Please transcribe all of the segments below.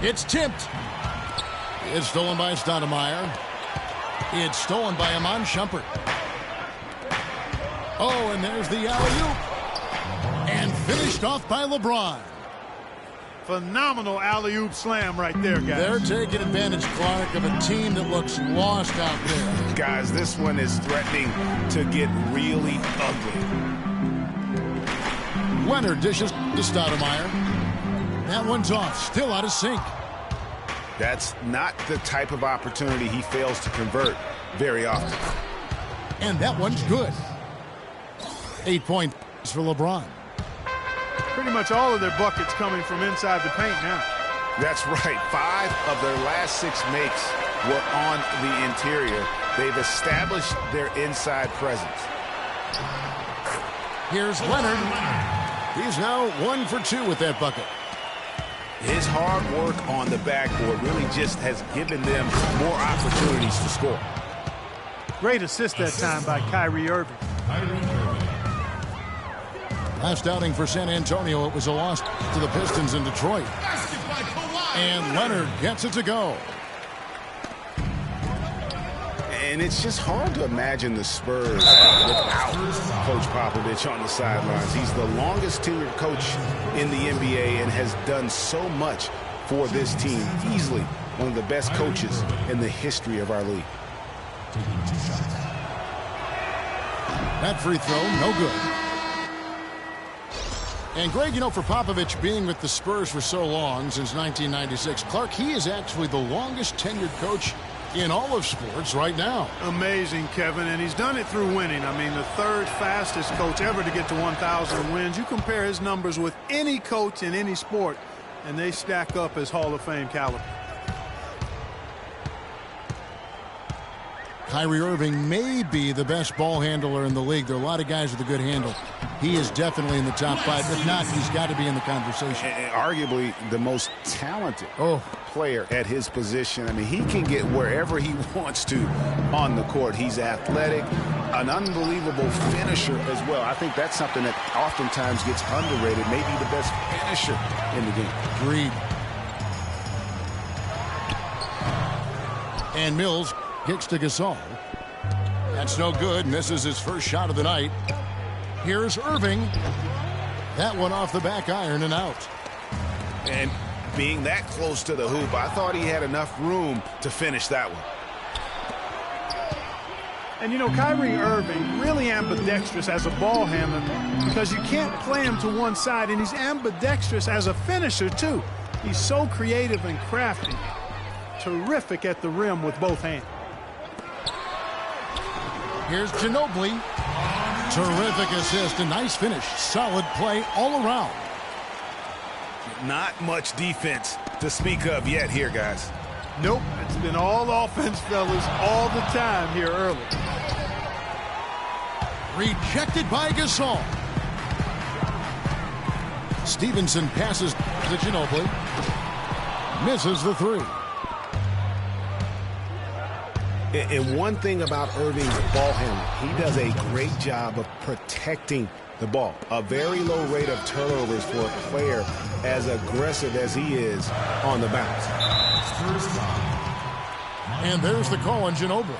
It's tipped. It's stolen by Stoudemire. It's stolen by Iman Shumpert. Oh, and there's the alley-oop. And finished off by LeBron. Phenomenal alley-oop slam right there, guys. They're taking advantage, Clark, of a team that looks lost out there. Guys, this one is threatening to get really ugly. Leonard dishes to Stoudemire. That one's off, still out of sync. That's not the type of opportunity he fails to convert very often. And that one's good. 8 points for LeBron. Pretty much all of their buckets coming from inside the paint now. That's right. 5 of their last 6 makes were on the interior. They've established their inside presence. Here's Leonard. He's now 1 for 2 with that bucket. His hard work on the backboard really just has given them more opportunities to score. Great assist that time by Kyrie Irving. Last outing for San Antonio, it was a loss to the Pistons in Detroit. And Leonard gets it to go. And it's just hard to imagine the Spurs without Coach Popovich on the sidelines. He's the longest tenured coach in the NBA and has done so much for this team. Easily one of the best coaches in the history of our league. That free throw, no good. And Greg, you know, for Popovich being with the Spurs for so long, since 1996, Clark, he is actually the longest tenured coach in all of sports right now. Amazing, Kevin, and he's done it through winning. I mean, the 3rd fastest coach ever to get to 1,000 wins. You compare his numbers with any coach in any sport, and they stack up as Hall of Fame caliber. Kyrie Irving may be the best ball handler in the league. There are a lot of guys with a good handle. He is definitely in the top 5. If not, he's got to be in the conversation. And arguably the most talented player at his position. I mean, he can get wherever he wants to on the court. He's athletic, an unbelievable finisher as well. I think that's something that oftentimes gets underrated. Maybe the best finisher in the game. Agreed. And Mills kicks to Gasol. That's no good. Misses his first shot of the night. Here's Irving. That one off the back iron and out. And being that close to the hoop, I thought he had enough room to finish that one. And, you know, Kyrie Irving, really ambidextrous as a ball handler because you can't play him to one side, and he's ambidextrous as a finisher, too. He's so creative and crafty. Terrific at the rim with both hands. Here's Ginobili. Terrific assist, a nice finish. Solid play all around. Not much defense to speak of yet here, guys. Nope, it's been all offense, fellas, all the time here early. Rejected by Gasol. Stevenson passes to Ginobili. Misses the 3. And one thing about Irving's ball handling, he does a great job of protecting the ball. A very low rate of turnovers for a player as aggressive as he is on the bounce. And there's the call on Ginobili.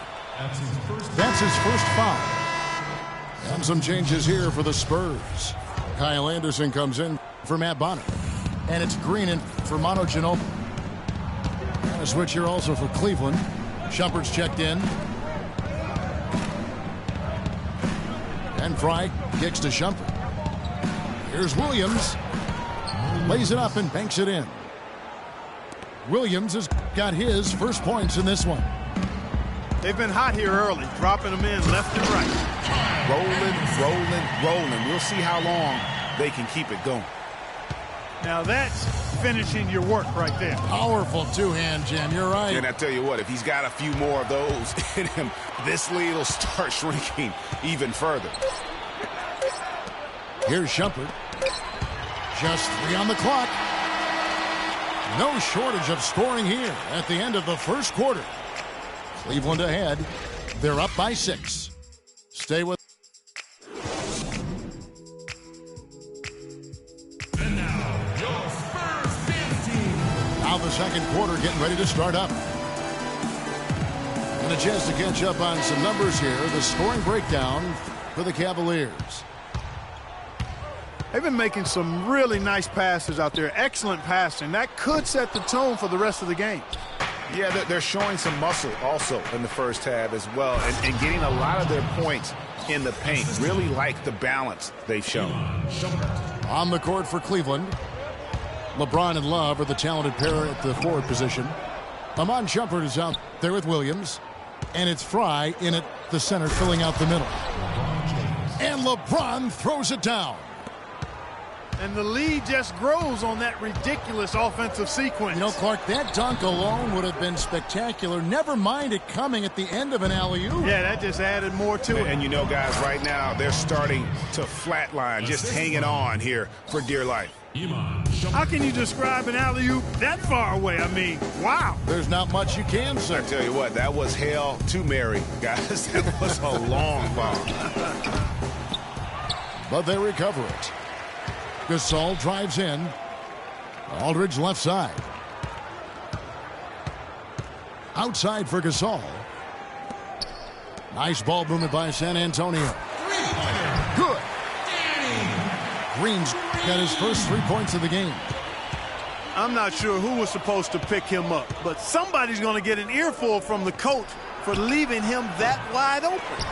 That's his first foul. And some changes here for the Spurs. Kyle Anderson comes in for Matt Bonner. And it's Green in for Manu Ginobili. And a switch here also for Cleveland. Shumpert's checked in. And Fry kicks to Shumpert. Here's Williams. Lays it up and banks it in. Williams has got his first points in this one. They've been hot here early, dropping them in left and right. Rolling. We'll see how long they can keep it going. Now that's finishing your work right there. Powerful two-hand jam, you're right. And I tell you what, if he's got a few more of those in him, this lead will start shrinking even further. Here's Shumpert. Just 3 on the clock. No shortage of scoring here at the end of the first quarter. Cleveland ahead. They're up by 6. Stay with. the second quarter getting ready to start up. And a chance to catch up on some numbers here. The scoring breakdown for the Cavaliers. They've been making some really nice passes out there. Excellent passing. That could set the tone for the rest of the game. Yeah, they're showing some muscle also in the first half as well, and getting a lot of their points in the paint. Really like the balance they've shown. On the court for Cleveland, LeBron and Love are the talented pair at the forward position. Amon Shumpert is out there with Williams, and it's Fry in at the center filling out the middle. And LeBron throws it down. And the lead just grows on that ridiculous offensive sequence. You know, Clark, that dunk alone would have been spectacular. Never mind it coming at the end of an alley-oop. Yeah, that just added more to it. And you know, guys, right now they're starting to flatline, just hanging on here for dear life. How can you describe an alley-oop that far away? I mean, wow. There's not much you can say. I tell you what, that was hell to Mary, guys. That was a long ball. But they recover it. Gasol drives in. Aldridge left side. Outside for Gasol. Nice ball movement by San Antonio. Good. Green's got his first 3 points of the game. I'm not sure who was supposed to pick him up, but somebody's going to get an earful from the coach for leaving him that wide open.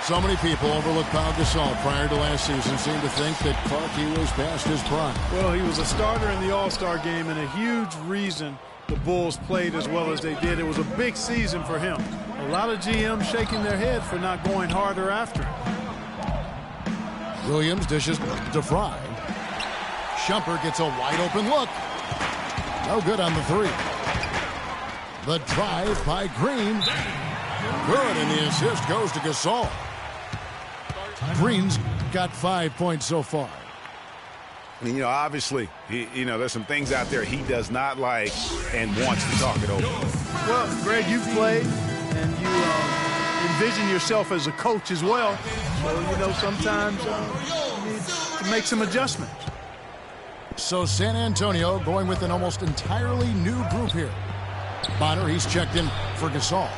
So many people overlooked Pau Gasol prior to last season. Seemed to think that Clark, he was past his prime. Well, he was a starter in the All-Star game and a huge reason the Bulls played as well as they did. It was a big season for him. A lot of GMs shaking their head for not going harder after him. Williams dishes to Fry. Shumpert gets a wide open look. No good on the three. The drive by Green. Good, and the assist goes to Gasol. Green's got 5 points so far. I mean, you know, obviously, there's some things out there he does not like and wants to talk it over. Well, Greg, you've played, and you envision yourself as a coach as well. So, sometimes you need to make some adjustments. So San Antonio going with an almost entirely new group here. Bonner, he's checked in for Gasol.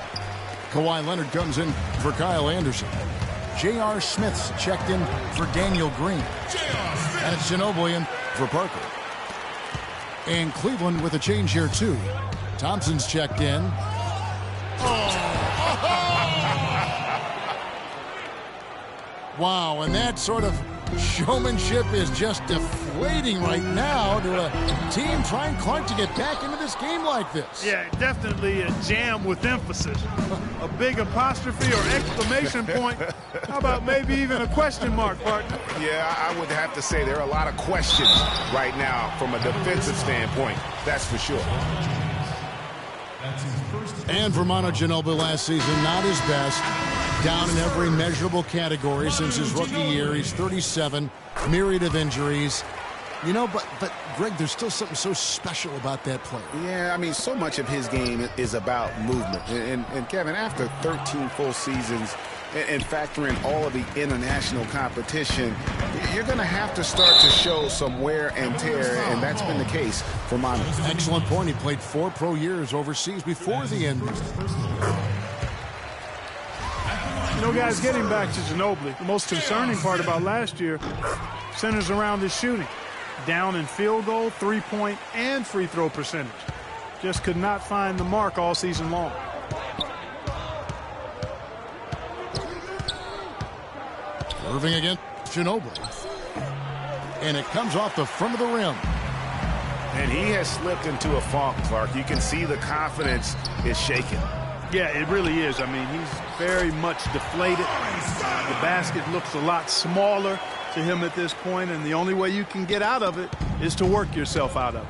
Kawhi Leonard comes in for Kyle Anderson. J.R. Smith's checked in for Daniel Green. And it's Ginobili in for Parker. And Cleveland with a change here, too. Thompson's checked in. Wow, and that sort of showmanship is just deflating right now to a team trying, Clark, to get back into this game like this. Yeah, definitely a jam with emphasis. A big apostrophe or exclamation point. How about maybe even a question mark, partner? Yeah, I would have to say there are a lot of questions right now from a defensive standpoint. That's for sure. And for Manu Ginobili last season, not his best. Down in every measurable category since his rookie year. He's 37, myriad of injuries. But Greg, there's still something so special about that player. Yeah, I mean, so much of his game is about movement. And Kevin, after 13 full seasons and factor in all of the international competition, you're going to have to start to show some wear and tear, and that's been the case for Manu. Excellent point. He played 4 pro years overseas before the injury. You know, guys, getting back to Ginobili, the most concerning part about last year centers around his shooting. Down in field goal, three-point, and free throw percentage. Just could not find the mark all season long. Irving against Ginobili. And it comes off the front of the rim. And he has slipped into a funk, Clark. You can see the confidence is shaken. Yeah, it really is. I mean, he's very much deflated. The basket looks a lot smaller to him at this point, and the only way you can get out of it is to work yourself out of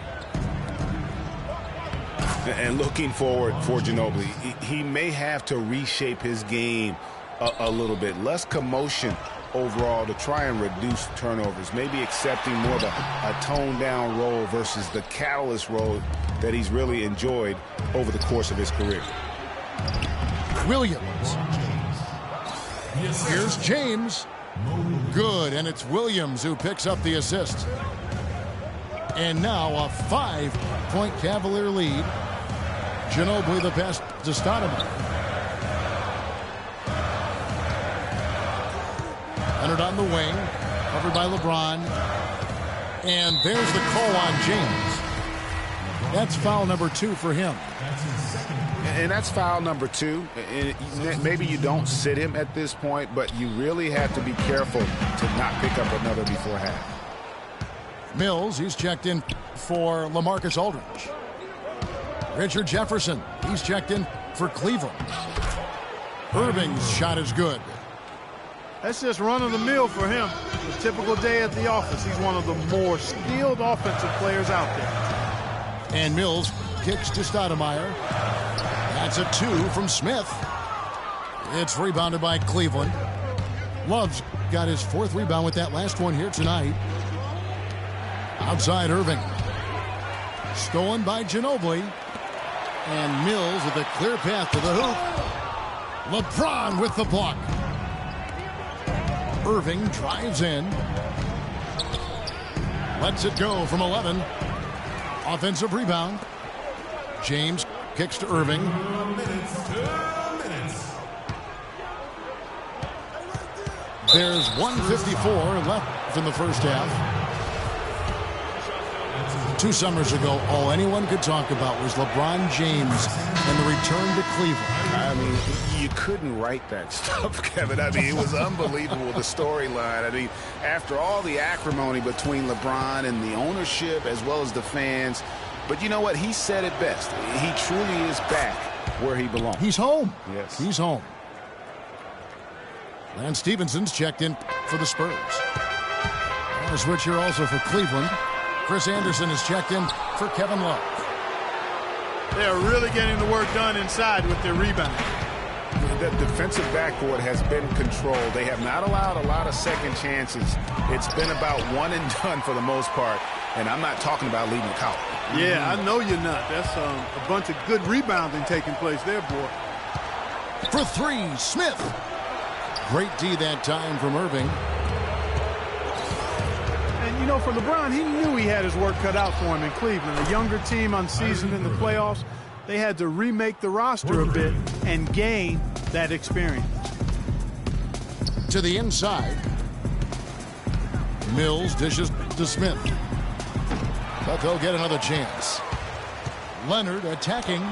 it. And looking forward for Ginobili, he may have to reshape his game a little bit. Less commotion overall to try and reduce turnovers. Maybe accepting more of a toned-down role versus the catalyst role that he's really enjoyed over the course of his career. Williams. Here's James. Good, and it's Williams who picks up the assist. And now a 5-point Cavalier lead. Ginobili the pass to Stoudemire. Leonard on the wing, covered by LeBron. And there's the call on James. That's foul number 2 for him. And that's foul number 2. Maybe you don't sit him at this point, but you really have to be careful to not pick up another before half. Mills, he's checked in for LaMarcus Aldridge. Richard Jefferson, he's checked in for Cleveland. Irving's shot is good. That's just run-of-the-mill for him. A typical day at the office. He's one of the more skilled offensive players out there. And Mills kicks to Stoudemire. That's a 2 from Smith. It's rebounded by Cleveland. Love's got his 4th rebound with that last one here tonight. Outside Irving. Stolen by Ginobili. And Mills with a clear path to the hoop. LeBron with the block. Irving drives in. Lets it go from 11. Offensive rebound. James kicks to Irving. There's 1:54 left in the first half. 2 summers ago, all anyone could talk about was LeBron James and the return to Cleveland. I mean, you couldn't write that stuff, Kevin. I mean, it was unbelievable, the storyline. I mean, after all the acrimony between LeBron and the ownership as well as the fans, but you know what? He said it best. He truly is back where he belongs. He's home. Yes. He's home. Lance Stephenson's checked in for the Spurs. A switch here also for Cleveland. Chris Anderson is checked in for Kevin Love. They're really getting the work done inside with their rebound. The defensive backcourt has been controlled. They have not allowed a lot of second chances. It's been about one and done for the most part. And I'm not talking about leaving the column. Yeah, I know you're not. That's a bunch of good rebounding taking place there, boy. For 3, Smith. Great D that time from Irving. And, you know, for LeBron, he knew he had his work cut out for him in Cleveland. A younger team unseasoned in the playoffs. They had to remake the roster a bit and gain that experience. To the inside. Mills dishes to Smith. But they'll get another chance. Leonard attacking.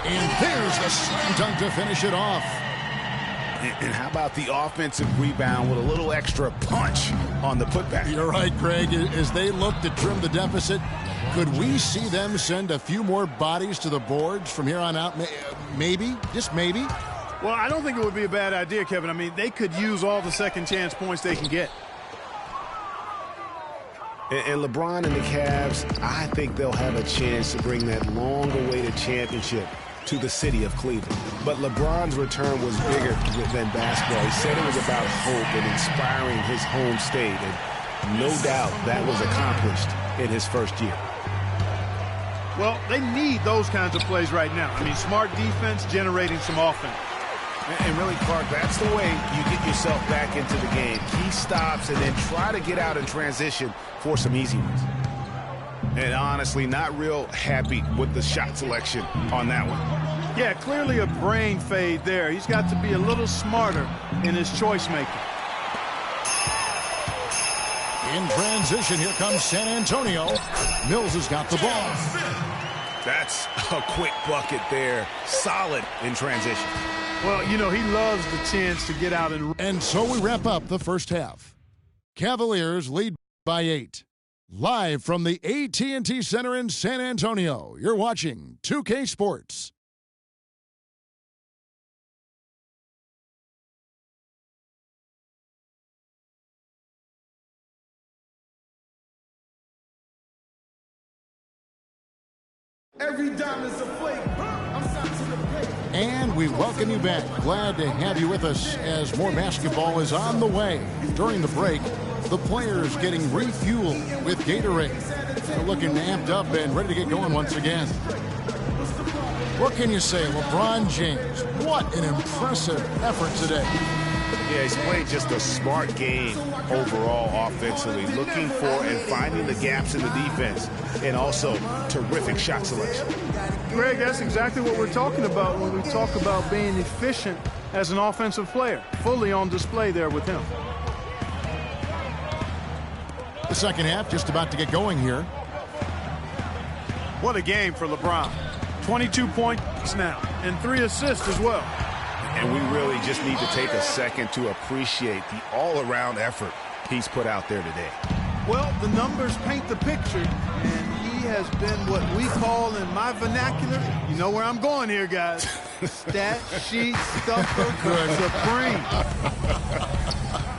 And there's the slam dunk to finish it off. And how about the offensive rebound with a little extra punch on the putback? You're right, Greg. As they look to trim the deficit, could we see them send a few more bodies to the boards from here on out? Maybe, just maybe. Well, I don't think it would be a bad idea, Kevin. I mean, they could use all the second chance points they can get. And LeBron and the Cavs, I think they'll have a chance to bring that long-awaited championship to the city of Cleveland. But LeBron's return was bigger than basketball. He said it was about hope and inspiring his home state. And no doubt that was accomplished in his first year. Well, they need those kinds of plays right now. I mean, smart defense generating some offense. And really, Clark, that's the way you get yourself back into the game. Key stops and then try to get out in transition for some easy ones. And honestly, not real happy with the shot selection on that one. Yeah, clearly a brain fade there. He's got to be a little smarter in his choice making. In transition, here comes San Antonio. Mills has got the ball. That's a quick bucket there. Solid in transition. Well, you know, he loves the chance to get out and... And so we wrap up the first half. Cavaliers lead by 8. Live from the AT&T Center in San Antonio, you're watching 2K Sports. Every dime is a flake. I'm signed to the plate. And we welcome you back. Glad to have you with us as more basketball is on the way. During the break, the players getting refueled with Gatorade. They're looking amped up and ready to get going once again. What can you say, LeBron James? What an impressive effort today. Yeah, he's played just a smart game overall offensively, looking for and finding the gaps in the defense, and also terrific shot selection. Greg, that's exactly what we're talking about when we talk about being efficient as an offensive player. Fully on display there with him. The second half just about to get going here. What a game for LeBron. 22 points now and 3 assists as well. And we really just need to take a second to appreciate the all-around effort he's put out there today. Well, the numbers paint the picture, and he has been what we call in my vernacular, you know where I'm going here, guys, stat sheet stuffer supreme.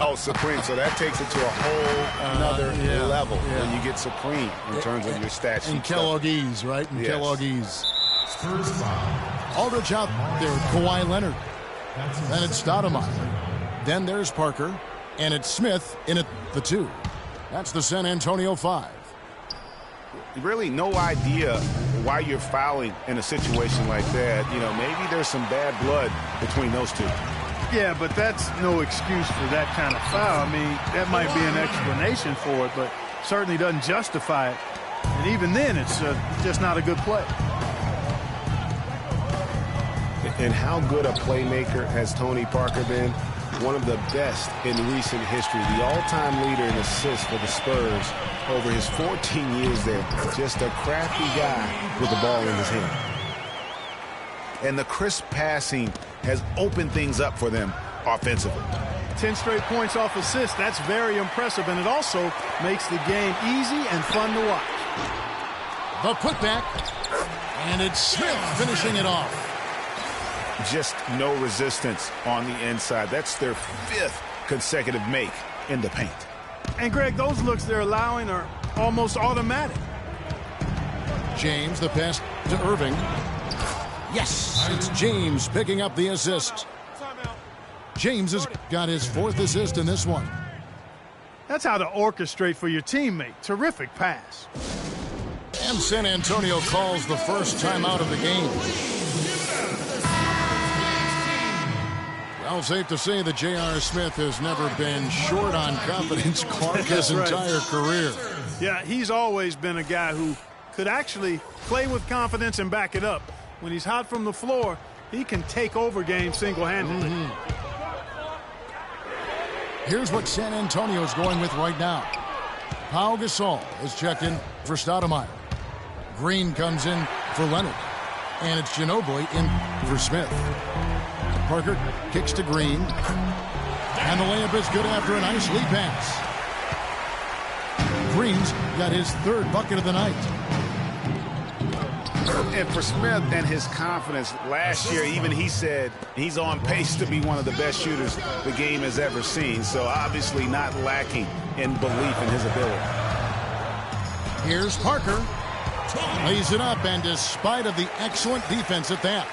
Oh, supreme. So that takes it to a whole another level when you get supreme in terms of your stat sheet. And Kellogg's, right? And Kellogg's. Aldridge out there, Kawhi Leonard. Then it's Stoudemire. Then there's Parker. And it's Smith in at the 2. That's the San Antonio 5. Really no idea why you're fouling in a situation like that. You know, maybe there's some bad blood between those two. Yeah, but that's no excuse for that kind of foul. I mean, that might be an explanation for it, but certainly doesn't justify it. And even then, it's just not a good play. And how good a playmaker has Tony Parker been? One of the best in recent history. The all-time leader in assists for the Spurs over his 14 years there. Just a crafty guy with the ball in his hand. And the crisp passing has opened things up for them offensively. 10 straight points off assists. That's very impressive, and it also makes the game easy and fun to watch. The putback, and it's Smith finishing it off. Just no resistance on the inside. That's their 5th consecutive make in the paint. And, Greg, those looks they're allowing are almost automatic. James, the pass to Irving. Yes, it's James picking up the assist. James has got his 4th assist in this one. That's how to orchestrate for your teammate. Terrific pass. And San Antonio calls the first timeout of the game. Well, safe to say that J.R. Smith has never been short on confidence, Clark, his entire career. Yeah, he's always been a guy who could actually play with confidence and back it up. When he's hot from the floor, he can take over games single-handedly. Here's what San Antonio's going with right now. Pau Gasol is checked in for Stoudemire. Green comes in for Leonard. And it's Ginobili in for Smith. Parker kicks to Green. And the layup is good after a nice lead pass. Green's got his 3rd bucket of the night. And for Smith and his confidence, last year even he said he's on pace to be one of the best shooters the game has ever seen. So obviously not lacking in belief in his ability. Here's Parker. Lays it up, and despite of the excellent defense at that.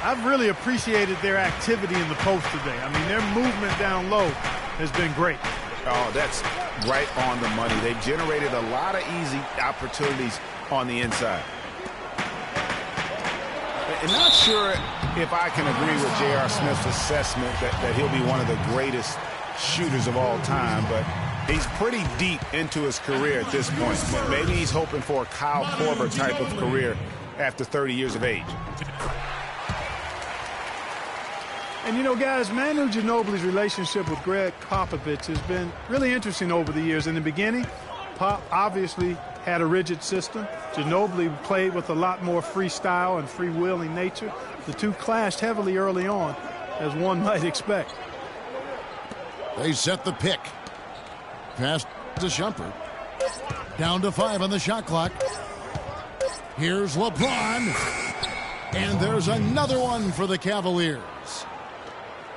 I've really appreciated their activity in the post today. I mean, their movement down low has been great. Oh, that's right on the money. They've generated a lot of easy opportunities on the inside. And not sure if I can agree with J.R. Smith's assessment that he'll be one of the greatest shooters of all time, but he's pretty deep into his career at this point. Maybe he's hoping for a Kyle Korver type of career after 30 years of age. And, you know, guys, Manu Ginobili's relationship with Greg Popovich has been really interesting over the years. In the beginning, Pop obviously had a rigid system. Ginobili played with a lot more freestyle and freewheeling nature. The two clashed heavily early on, as one might expect. They set the pick. Pass to Shumpert. Down to 5 on the shot clock. Here's LeBron. And there's another one for the Cavaliers.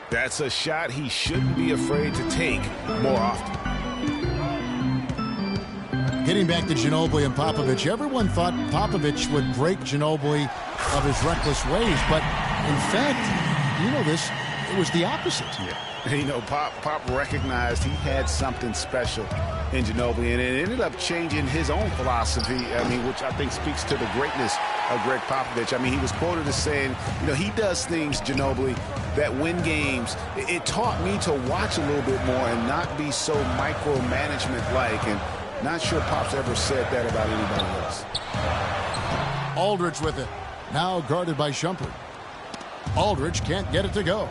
That's a shot he shouldn't be afraid to take more often. Getting back to Ginobili and Popovich, everyone thought Popovich would break Ginobili of his reckless ways, but in fact, you know this, it was the opposite. Yeah. You know, Pop recognized he had something special in Ginobili, and it ended up changing his own philosophy, I mean, which I think speaks to the greatness of Greg Popovich. I mean, he was quoted as saying, you know, he does things, Ginobili, that win games. It taught me to watch a little bit more and not be so micromanagement-like, and not sure Pop's ever said that about anybody else. Aldridge with it. Now guarded by Shumpert. Aldridge can't get it to go.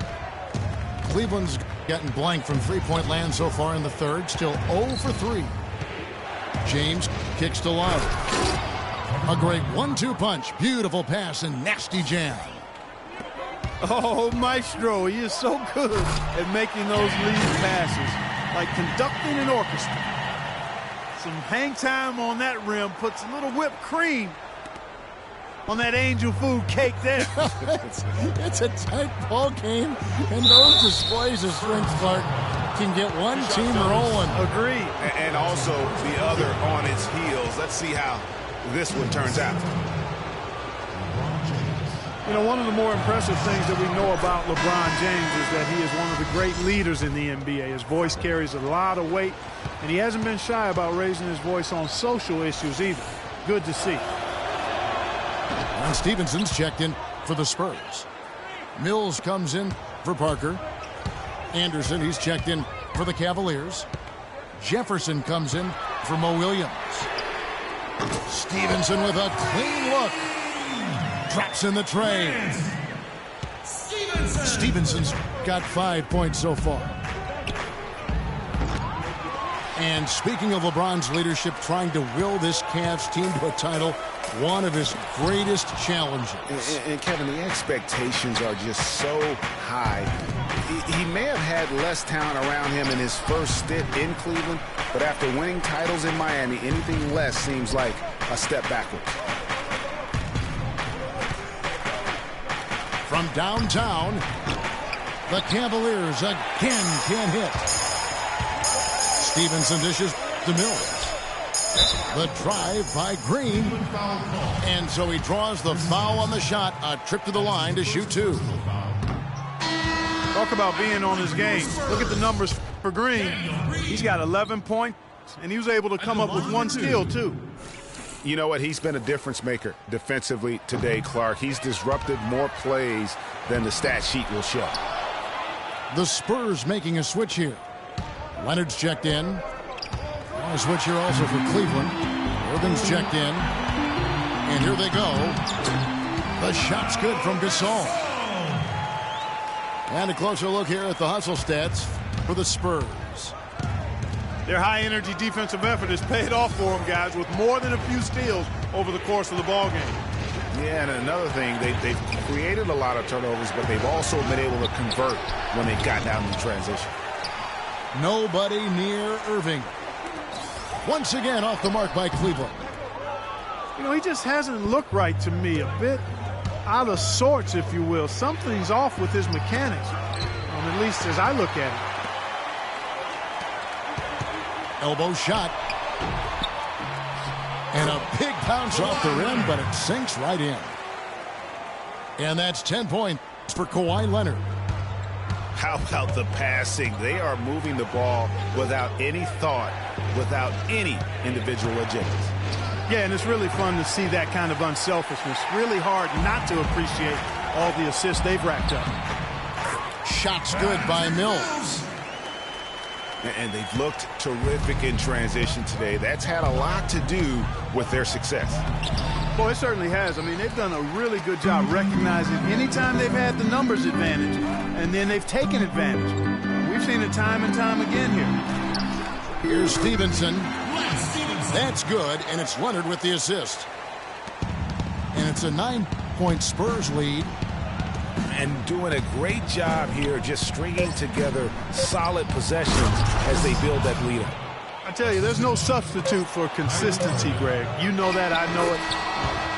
Cleveland's getting blank from three-point land so far in the third. Still 0 for 3. James kicks to Love. A great 1-2 punch. Beautiful pass and nasty jam. Oh, Maestro, he is so good at making those lead passes, like conducting an orchestra. Some hang time on that rim puts a little whipped cream on that angel food cake there. It's a tight ball game, and those displays of strength, Clark, can get one team rolling. Agreed. And also the other on its heels. Let's see how this one turns out. You know, one of the more impressive things that we know about LeBron James is that he is one of the great leaders in the NBA. His voice carries a lot of weight, and he hasn't been shy about raising his voice on social issues either. Good to see. And Stevenson's checked in for the Spurs. Mills comes in for Parker. Anderson, he's checked in for the Cavaliers. Jefferson comes in for Mo Williams. Stevenson with a clean look. Drops in the tray. Stevenson's got 5 points so far. And speaking of LeBron's leadership, trying to will this Cavs team to a title, one of his greatest challenges. And Kevin, the expectations are just so high. He may have had less talent around him in his first stint in Cleveland, but after winning titles in Miami, anything less seems like a step backwards. From downtown, the Cavaliers again can't hit. Stevenson dishes to Mills. The drive by Green. And so he draws the foul on the shot. A trip to the line to shoot 2. Talk about being on his game. Look at the numbers for Green. He's got 11 points, and he was able to come up with 1 steal, too. You know what? He's been a difference maker defensively today, Clark. He's disrupted more plays than the stat sheet will show. The Spurs making a switch here. Leonard's checked in. A switch here also for Cleveland. Irving's checked in. And here they go. The shot's good from Gasol. And a closer look here at the hustle stats for the Spurs. Their high-energy defensive effort has paid off for them, guys, with more than a few steals over the course of the ballgame. Yeah, and another thing, they've created a lot of turnovers, but they've also been able to convert when they've gotten out in the transition. Nobody near Irving. Once again off the mark by Cleveland. You know, he just hasn't looked right to me. A bit out of sorts, if you will. Something's off with his mechanics, at least as I look at it. Elbow shot. And a big bounce off the rim, but it sinks right in. And that's 10 points for Kawhi Leonard. How about the passing? They are moving the ball without any thought, without any individual agenda. Yeah, and it's really fun to see that kind of unselfishness. Really hard not to appreciate all the assists they've racked up. Shots good by Mills. And they've looked terrific in transition today. That's had a lot to do with their success. Boy, it certainly has. I mean, they've done a really good job recognizing anytime they've had the numbers advantage, and then they've taken advantage. We've seen it time and time again here. Here's Stevenson. That's good, and it's Leonard with the assist. And it's a 9-point Spurs lead. And doing a great job here just stringing together solid possessions as they build that lead up. I tell you, there's no substitute for consistency, Greg. You know that, I know it.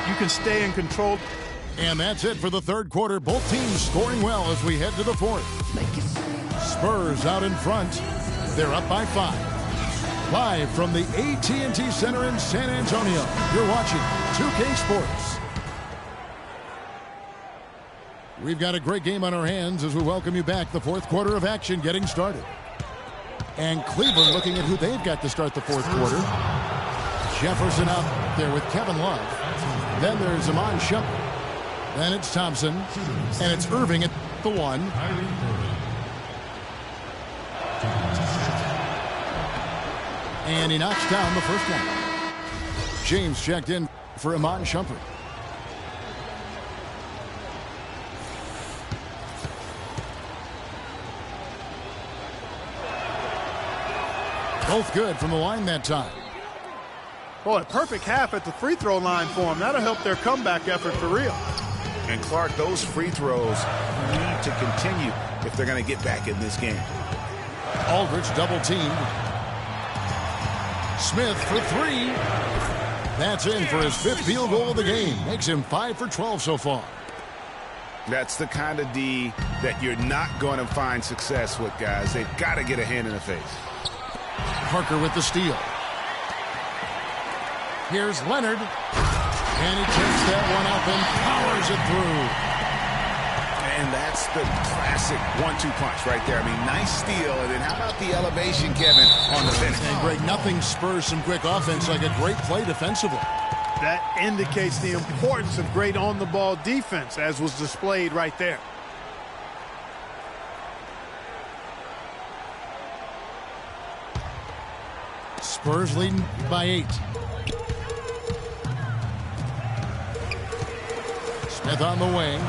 You can stay in control. And that's it for the third quarter. Both teams scoring well as we head to the fourth. Spurs out in front. They're up by 5. Live from the AT&T Center in San Antonio, you're watching 2K Sports. We've got a great game on our hands as we welcome you back. The fourth quarter of action getting started. And Cleveland looking at who they've got to start the fourth quarter. Jefferson out there with Kevin Love. Then there's Iman Shumpert. Then it's Thompson. And it's Irving at the 1. And he knocks down the first one. James checked in for Iman Shumpert. Both good from the line that time. Boy, a perfect half at the free throw line for them. That'll help their comeback effort for real. And Clark, those free throws need to continue if they're going to get back in this game. Aldridge double teamed. Smith for 3. That's in for his 5th field goal of the game. Makes him 5 for 12 so far. That's the kind of D that you're not going to find success with, guys. They've got to get a hand in the face. Parker with the steal. Here's Leonard. And he takes that one up and powers it through. And that's the classic 1-2 punch right there. I mean, nice steal. And then how about the elevation, Kevin, on the finish? And Greg, nothing spurs some quick offense like a great play defensively. That indicates the importance of great on-the-ball defense, as was displayed right there. Spurs leading by 8. Smith on the wing.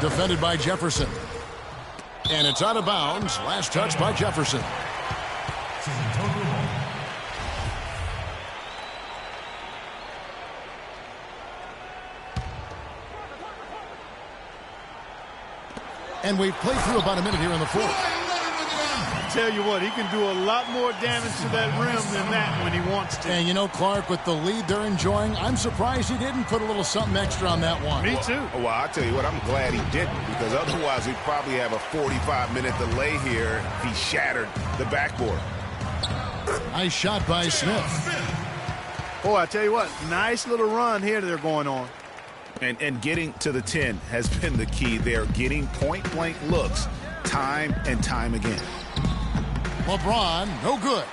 Defended by Jefferson. And it's out of bounds. Last touch by Jefferson. And we've played through about a minute here in the fourth. Tell you what, he can do a lot more damage to that rim than that when he wants to. And you know, Clark, with the lead they're enjoying, I'm surprised he didn't put a little something extra on that one. Me too. Well, I'll tell you what, I'm glad he didn't, because otherwise we'd probably have a 45-minute delay here if he shattered the backboard. Nice shot by Smith. Boy, I tell you what, nice little run here they're going on. And getting to the 10 has been the key. They're getting point-blank looks time and time again. LeBron, no good.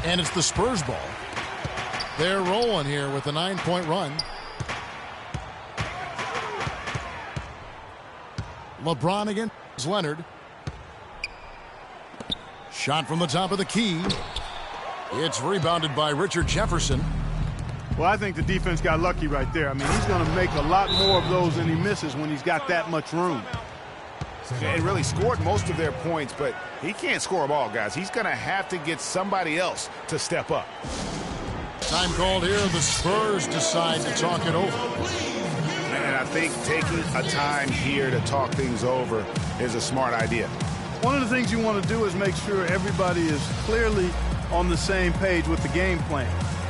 And it's the Spurs ball. They're rolling here with a 9-point run. LeBron against Leonard. Shot from the top of the key. It's rebounded by Richard Jefferson. Well, I think the defense got lucky right there. I mean, he's going to make a lot more of those than he misses when he's got that much room. And really scored most of their points, but he can't score them all, guys. He's going to have to get somebody else to step up. Time called here. The Spurs decide to talk it over. And I think taking a time here to talk things over is a smart idea. One of the things you want to do is make sure everybody is clearly on the same page with the game plan.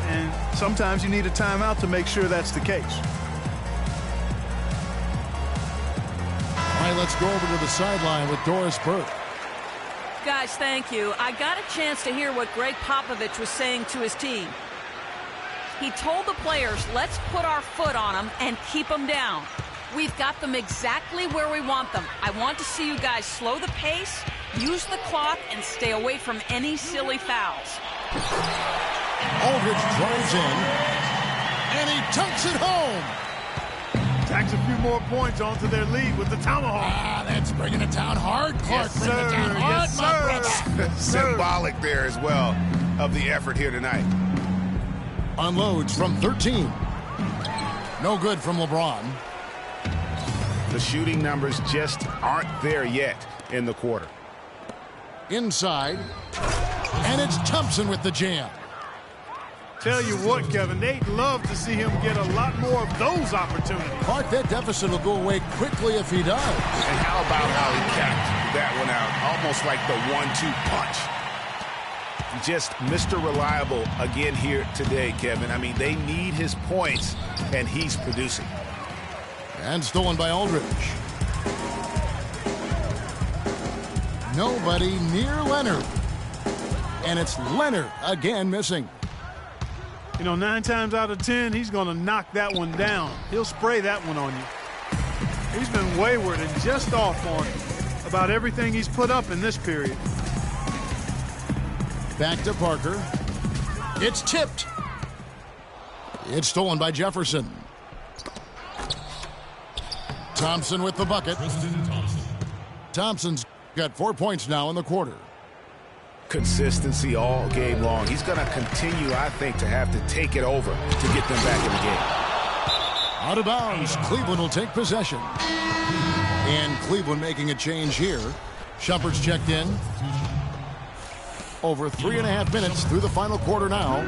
And sometimes you need a timeout to make sure that's the case. All right, let's go over to the sideline with Doris Burke. Guys, thank you. I got a chance to hear what Greg Popovich was saying to his team. He told the players, let's put our foot on them and keep them down. We've got them exactly where we want them. I want to see you guys slow the pace, use the clock, and stay away from any silly fouls. Aldridge drives in, and he dunks it home. Tacks a few more points onto their lead with the tomahawk. Ah, that's bringing it down hard. Clark, Yes, bringing it down hard, yes, my sir. brother. Symbolic there as well of the effort here tonight. Unloads from 13. No good from LeBron. The shooting numbers just aren't there yet in the quarter. Inside. And it's Thompson with the jam. Tell you what, Kevin, they'd love to see him get a lot more of those opportunities. Clark, that deficit will go away quickly if he does. And how about how he capped that one out? Almost like the 1-2 punch. Just Mr. Reliable again here today, Kevin. I mean, they need his points, and he's producing. And stolen by Aldridge. Nobody near Leonard. And it's Leonard again missing. You know, 9 times out of 10, he's going to knock that one down. He'll spray that one on you. He's been wayward and just off on about everything he's put up in this period. Back to Parker. It's tipped. It's stolen by Jefferson. Thompson with the bucket. Thompson's got 4 points now in the quarter. Consistency all game long. He's going to continue, I think, to have to take it over to get them back in the game. Out of bounds. Cleveland will take possession. And Cleveland making a change here. Shumpert's checked in. Over 3.5 minutes through the final quarter now.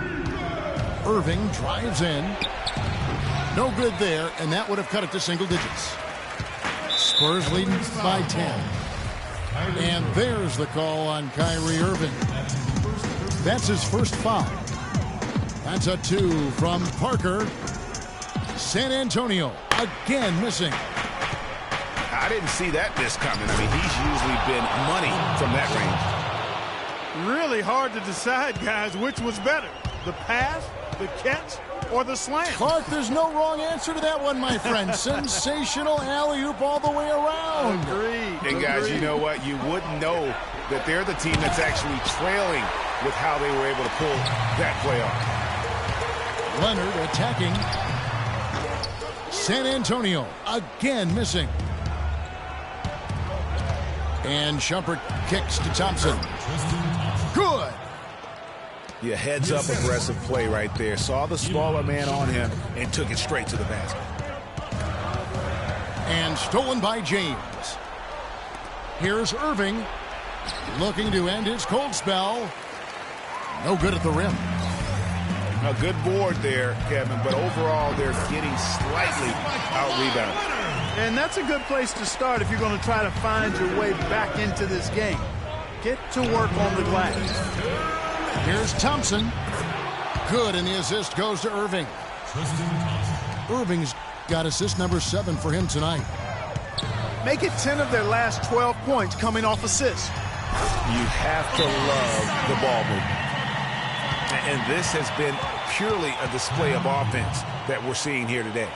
Irving drives in. No good there, and that would have cut it to single digits. Spurs leading by 10. And there's the call on Kyrie Irving. That's his first foul. That's a 2 from Parker. San Antonio again missing. I didn't see that miss coming. I mean, he's usually been money from that range. Really hard to decide, guys, which was better. The pass, the catch, or the slam? Clark, there's no wrong answer to that one, my friend. Sensational alley-oop all the way around. Agreed. And guys, you know what? You wouldn't know that they're the team that's actually trailing with how they were able to pull that play off. Leonard attacking. San Antonio again missing. And Shumpert kicks to Thompson. Good. Yeah, heads-up aggressive play right there. Saw the smaller man on him and took it straight to the basket. And stolen by James. Here's Irving looking to end his cold spell. No good at the rim. A good board there, Kevin, but overall they're getting slightly out-rebounded. And that's a good place to start if you're going to try to find your way back into this game. Get to work on the glass. Here's Thompson. Good, and the assist goes to Irving. Irving's got assist number 7 for him tonight. Make it 10 of their last 12 points coming off assists. You have to love the ball movement. And this has been purely a display of offense that we're seeing here today.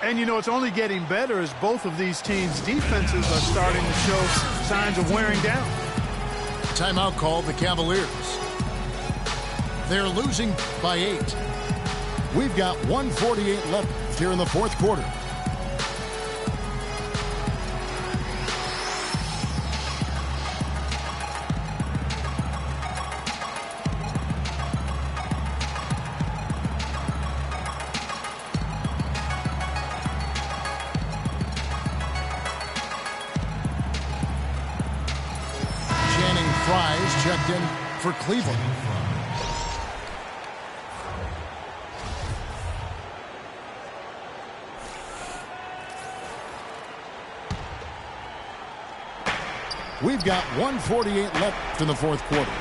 And, you know, it's only getting better as both of these teams' defenses are starting to show signs of wearing down. Timeout called the Cavaliers. They're losing by 8. We've got 1:48 left here in the fourth quarter. Fries checked in for Cleveland. We've got 1:48 left in the fourth quarter.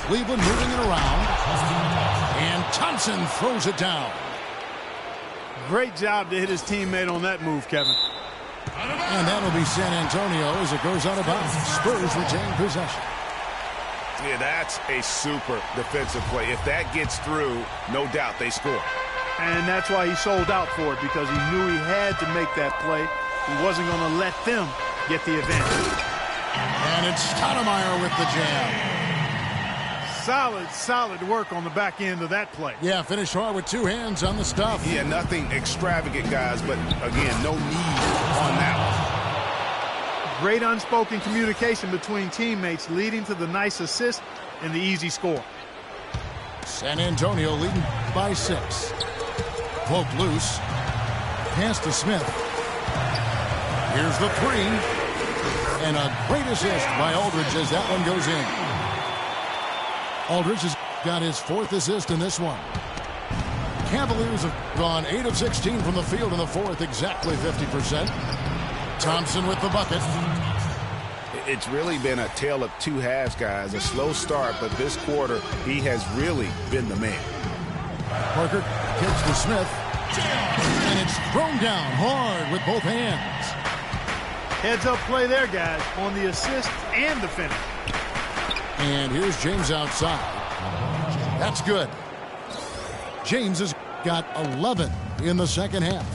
Cleveland moving it around. And Thompson throws it down. Great job to hit his teammate on that move, Kevin. And that'll be San Antonio as it goes out of bounds. Spurs retain possession. Yeah, that's a super defensive play. If that gets through, no doubt they score. And that's why he sold out for it, because he knew he had to make that play. He wasn't going to let them get the advantage. And it's Stoudemire with the jam. Solid work on the back end of that play. Yeah, finished hard with two hands on the stuff. Yeah, nothing extravagant, guys, but again, no need on that one. Great unspoken communication between teammates leading to the nice assist and the easy score. San Antonio leading by 6. Cloak loose. Pass to Smith. Here's the 3. And a great assist by Aldridge as that one goes in. Aldridge has got his 4th assist in this one. Cavaliers have gone 8 of 16 from the field in the 4th, exactly 50%. Thompson with the bucket. It's really been a tale of two halves, guys. A slow start, but this quarter, he has really been the man. Parker kicks to Smith. And it's thrown down hard with both hands. Heads-up play there, guys, on the assist and the finish. And here's James outside. That's good. James has got 11 in the second half.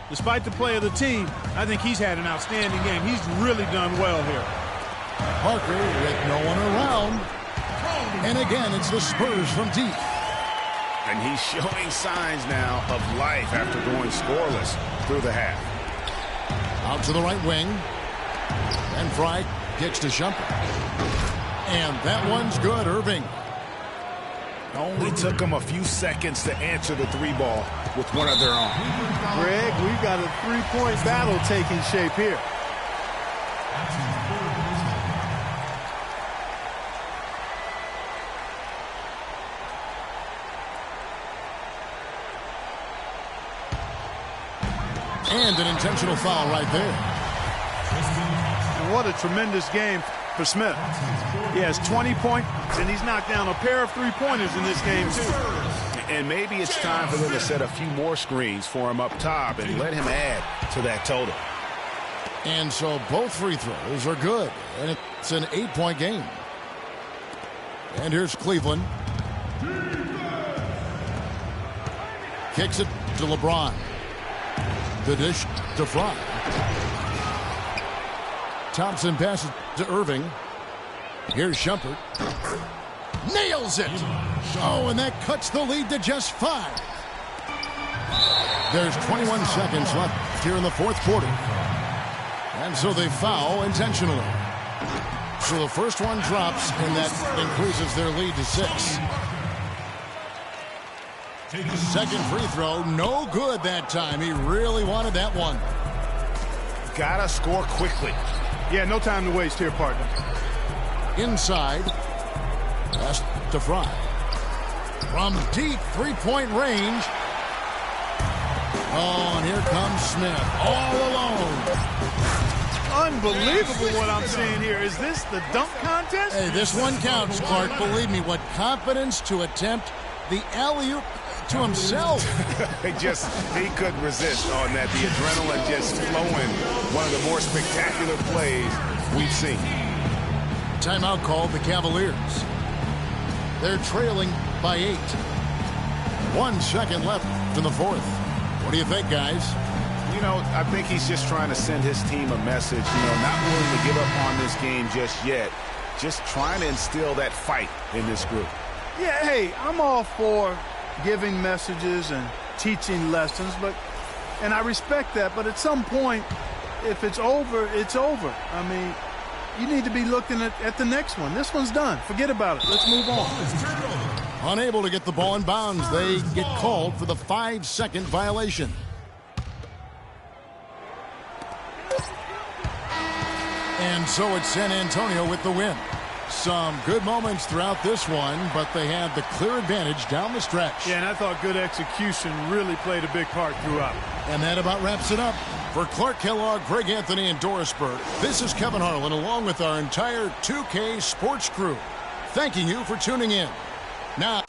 Despite the play of the team, I think he's had an outstanding game. He's really done well here. Parker with no one around. And again, it's the Spurs from deep. And he's showing signs now of life after going scoreless through the half. Out to the right wing. And Fry kicks to Shumpert. And that one's good, Irving. Only took them a few seconds to answer the 3-ball with one of their own. Greg, we've got a 3-point battle taking shape here. And an intentional foul right there. And what a tremendous game for Smith. He has 20 points, and he's knocked down a pair of 3-pointers in this game, too. And maybe it's time for them to set a few more screens for him up top and let him add to that total. And so both free throws are good. And it's an 8-point game. And here's Cleveland. Kicks it to LeBron. The dish to Fry. Thompson passes to Irving. Here's Shumpert. Nails it. Oh, and that cuts the lead to just 5. There's 21 seconds left here in the 4th quarter. And so they foul intentionally. So the first one drops, and that increases their lead to 6. Second free throw, no good that time. He really wanted that one. Gotta score quickly. Yeah, no time to waste here, partner. Inside. Pass to Fry. From deep 3-point range. Oh, and here comes Smith. All alone. Unbelievable what I'm seeing here. Is this the dunk contest? Hey, this one counts, Clark. Believe me, what confidence to attempt the alley-oop to himself. He couldn't resist on that. The adrenaline just flowing. One of the more spectacular plays we've seen. Timeout called the Cavaliers. They're trailing by 8. 1 second left in the 4th. What do you think, guys? You know, I think he's just trying to send his team a message. You know, not willing to give up on this game just yet. Just trying to instill that fight in this group. Yeah, hey, I'm all for giving messages and teaching lessons, and I respect that, but at some point, if it's over, it's over. I mean, you need to be looking at the next one. This one's done. Forget about it. Let's move on. Unable to get the ball in bounds, they get called for the 5-second violation. And so it's San Antonio with the win. Some good moments throughout this one, but they had the clear advantage down the stretch. Yeah, and I thought good execution really played a big part throughout. And that about wraps it up. For Clark Kellogg, Greg Anthony, and Doris Burke, this is Kevin Harlan along with our entire 2K Sports crew, thanking you for tuning in. Now...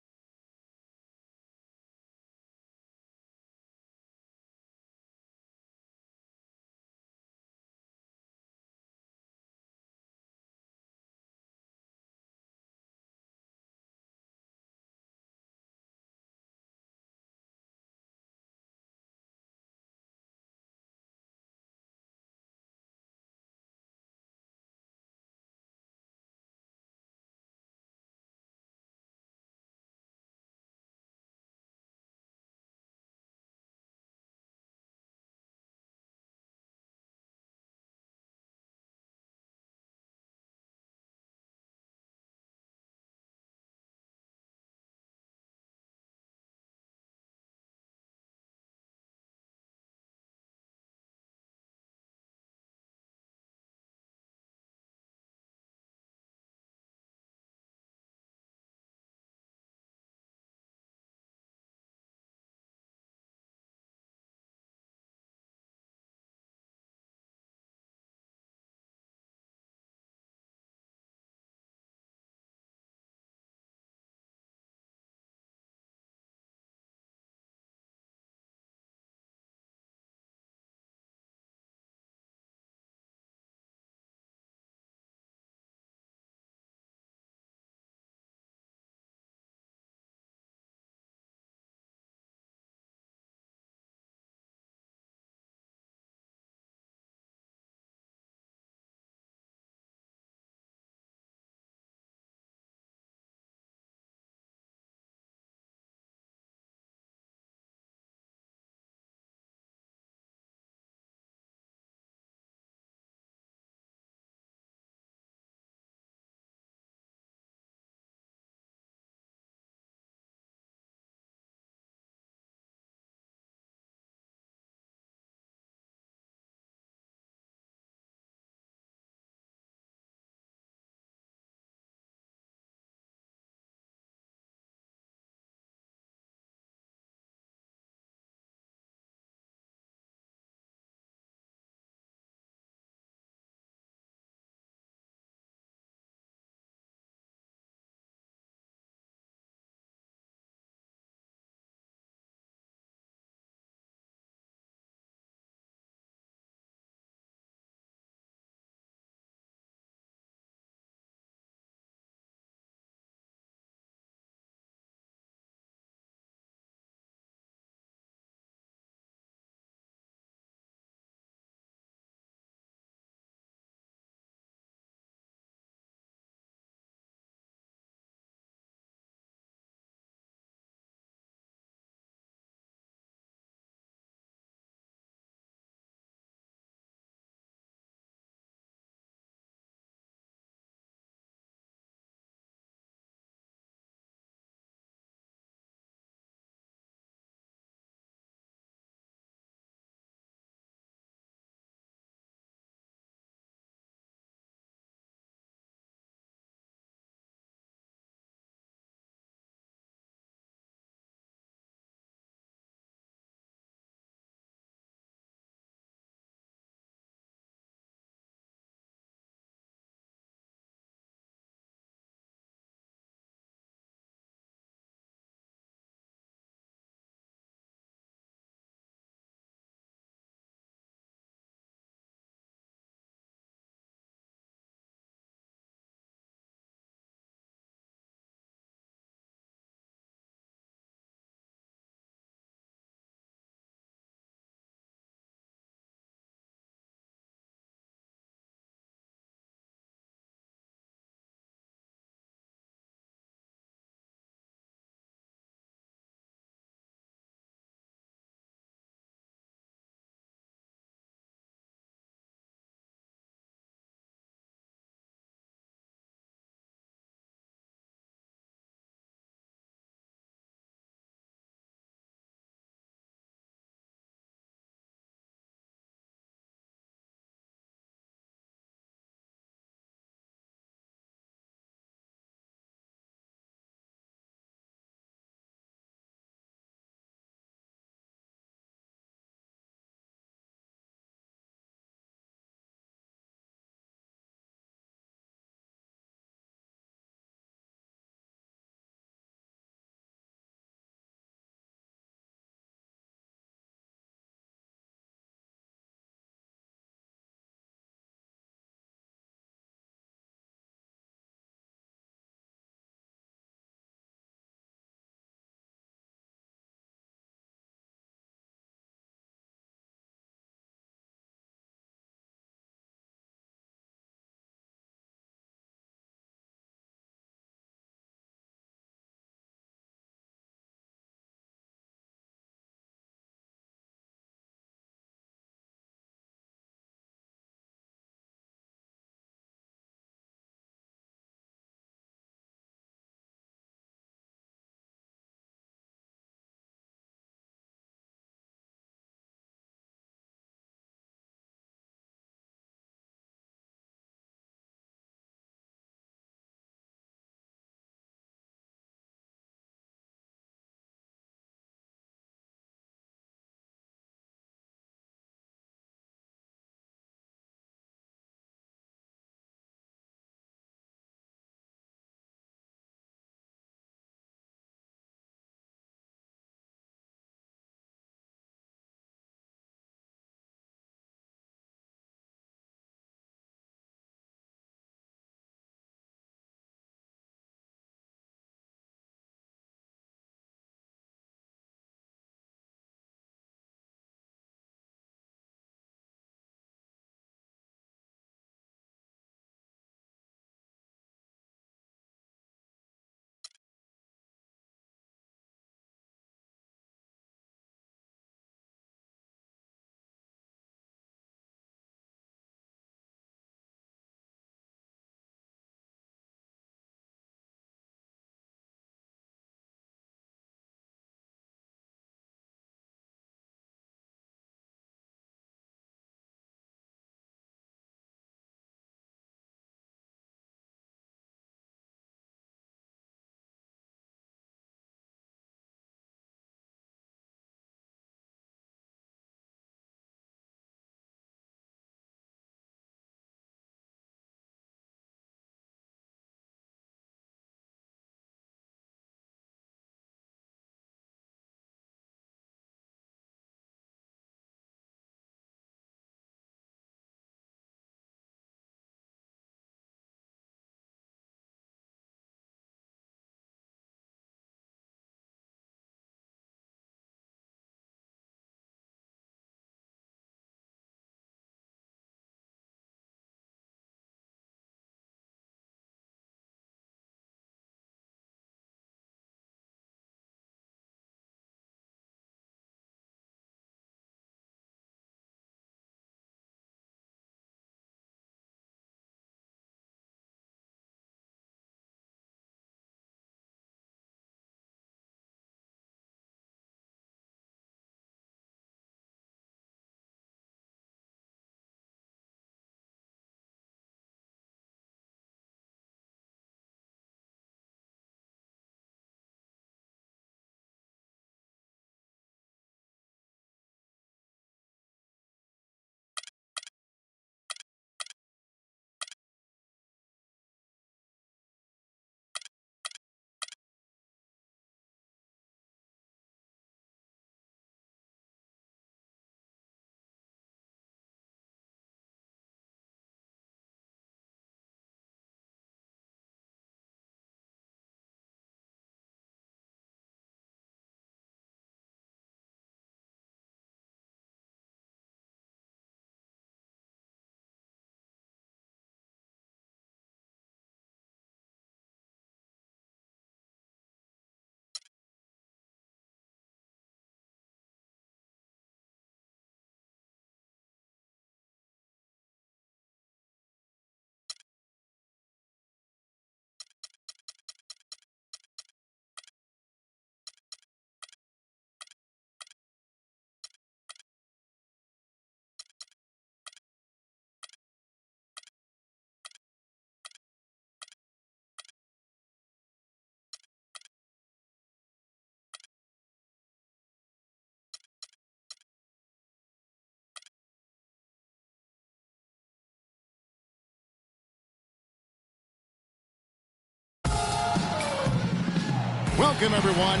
Welcome, everyone.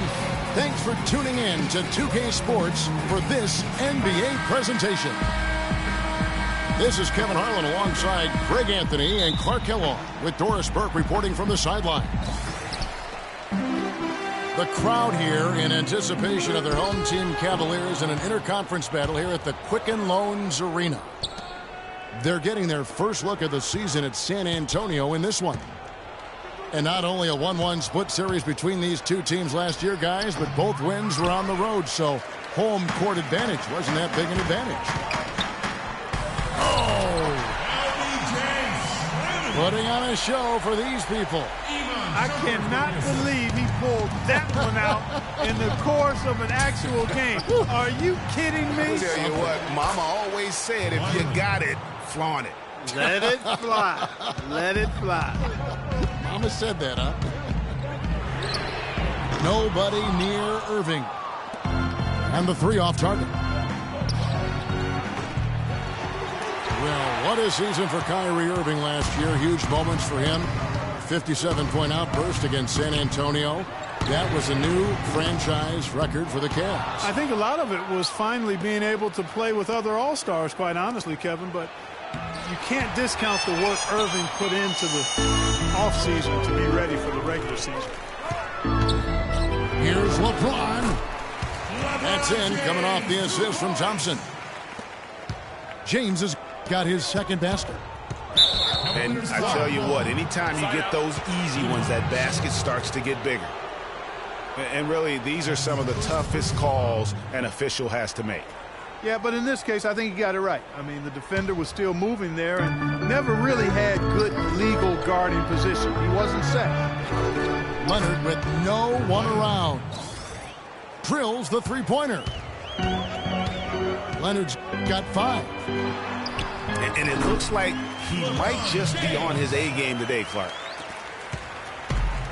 Thanks for tuning in to 2K Sports for this NBA presentation. This is Kevin Harlan alongside Greg Anthony and Clark Kellogg with Doris Burke reporting from the sideline. The crowd here in anticipation of their home team Cavaliers in an interconference battle here at the Quicken Loans Arena. They're getting their first look of the season at San Antonio in this one. And not only a 1-1 split series between these two teams last year, guys, but both wins were on the road, so home court advantage wasn't that big an advantage. Oh! Putting on a show for these people. I cannot believe he pulled that one out in the course of an actual game. Are you kidding me? I'll tell you what, Mama always said, if you got it, flaunt it. Let it fly. Let it fly. Mama said that, huh? Nobody near Irving. And the three off target. Well, what a season for Kyrie Irving last year. Huge moments for him. 57-point outburst against San Antonio. That was a new franchise record for the Cavs. I think a lot of it was finally being able to play with other All-Stars, quite honestly, Kevin, but you can't discount the work Irving put into the offseason to be ready for the regular season. Here's LeBron. That's in, coming off the assist from Thompson. James has got his second basket. And I tell you what, anytime you get those easy ones, that basket starts to get bigger. And really, these are some of the toughest calls an official has to make. Yeah, but in this case, I think he got it right. I mean, the defender was still moving there and never really had good legal guarding position. He wasn't set. Leonard with no one around. Drills the three-pointer. Leonard's got 5. And it looks like he might just be on his A game today, Clark.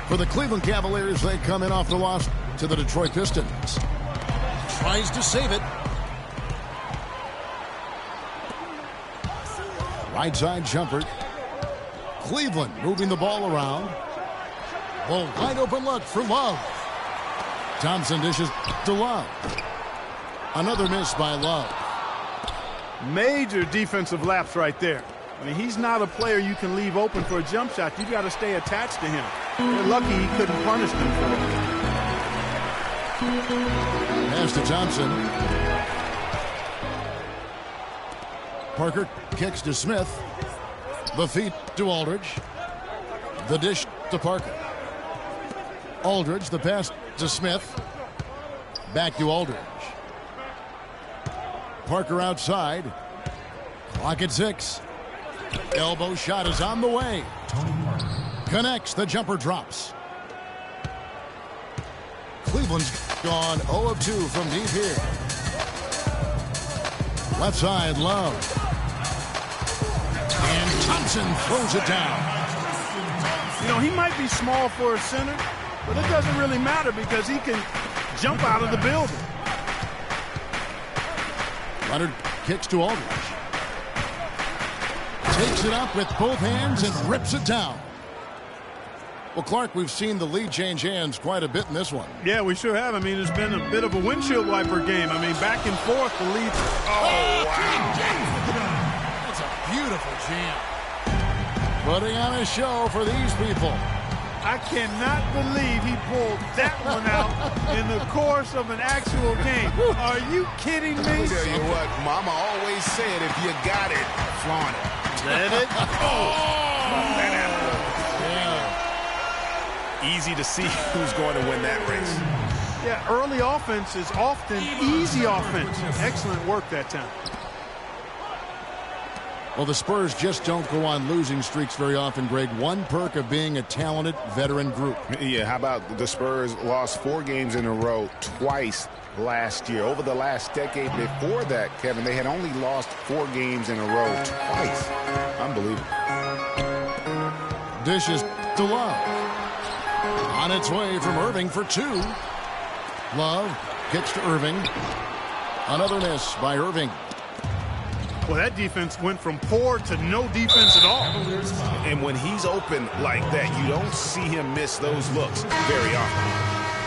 For the Cleveland Cavaliers, they come in off the loss to the Detroit Pistons. Tries to save it. Right side jumper. Cleveland moving the ball around. A wide open look for Love. Thompson dishes to Love. Another miss by Love. Major defensive lapse right there. I mean, he's not a player you can leave open for a jump shot. You got to stay attached to him. They're lucky he couldn't punish them for it. Pass to Thompson. Parker kicks to Smith. The feed to Aldridge. The dish to Parker. Aldridge, the pass to Smith. Back to Aldridge. Parker outside. Clock at 6. Elbow shot is on the way. Connects. The jumper drops. Cleveland's gone 0 of 2 from deep here. Left side, Love. And Thompson throws it down. You know, he might be small for a center, but it doesn't really matter because he can jump out of the building. Leonard kicks to Aldridge. Takes it up with both hands and rips it down. Well, Clark, we've seen the lead change hands quite a bit in this one. Yeah, we sure have. I mean, it's been a bit of a windshield wiper game. I mean, back and forth, the lead. Oh, wow. That's a beautiful jam. Putting on a show for these people. I cannot believe he pulled that one out in the course of an actual game. Are you kidding me? I'll tell you what, Mama always said, if you got it, flaunt it. Let it go. Yeah. Easy to see who's going to win that race. Yeah, early offense is often easy offense. Excellent work that time. Well, the Spurs just don't go on losing streaks very often, Greg. One perk of being a talented veteran group. Yeah, how about the Spurs lost 4 games in a row twice last year. Over the last decade before that, Kevin, they had only lost 4 games in a row twice. Unbelievable. Dishes to Love. On its way from Irving for 2. Love kicks to Irving. Another miss by Irving. Well, that defense went from poor to no defense at all. And when he's open like that, you don't see him miss those looks very often.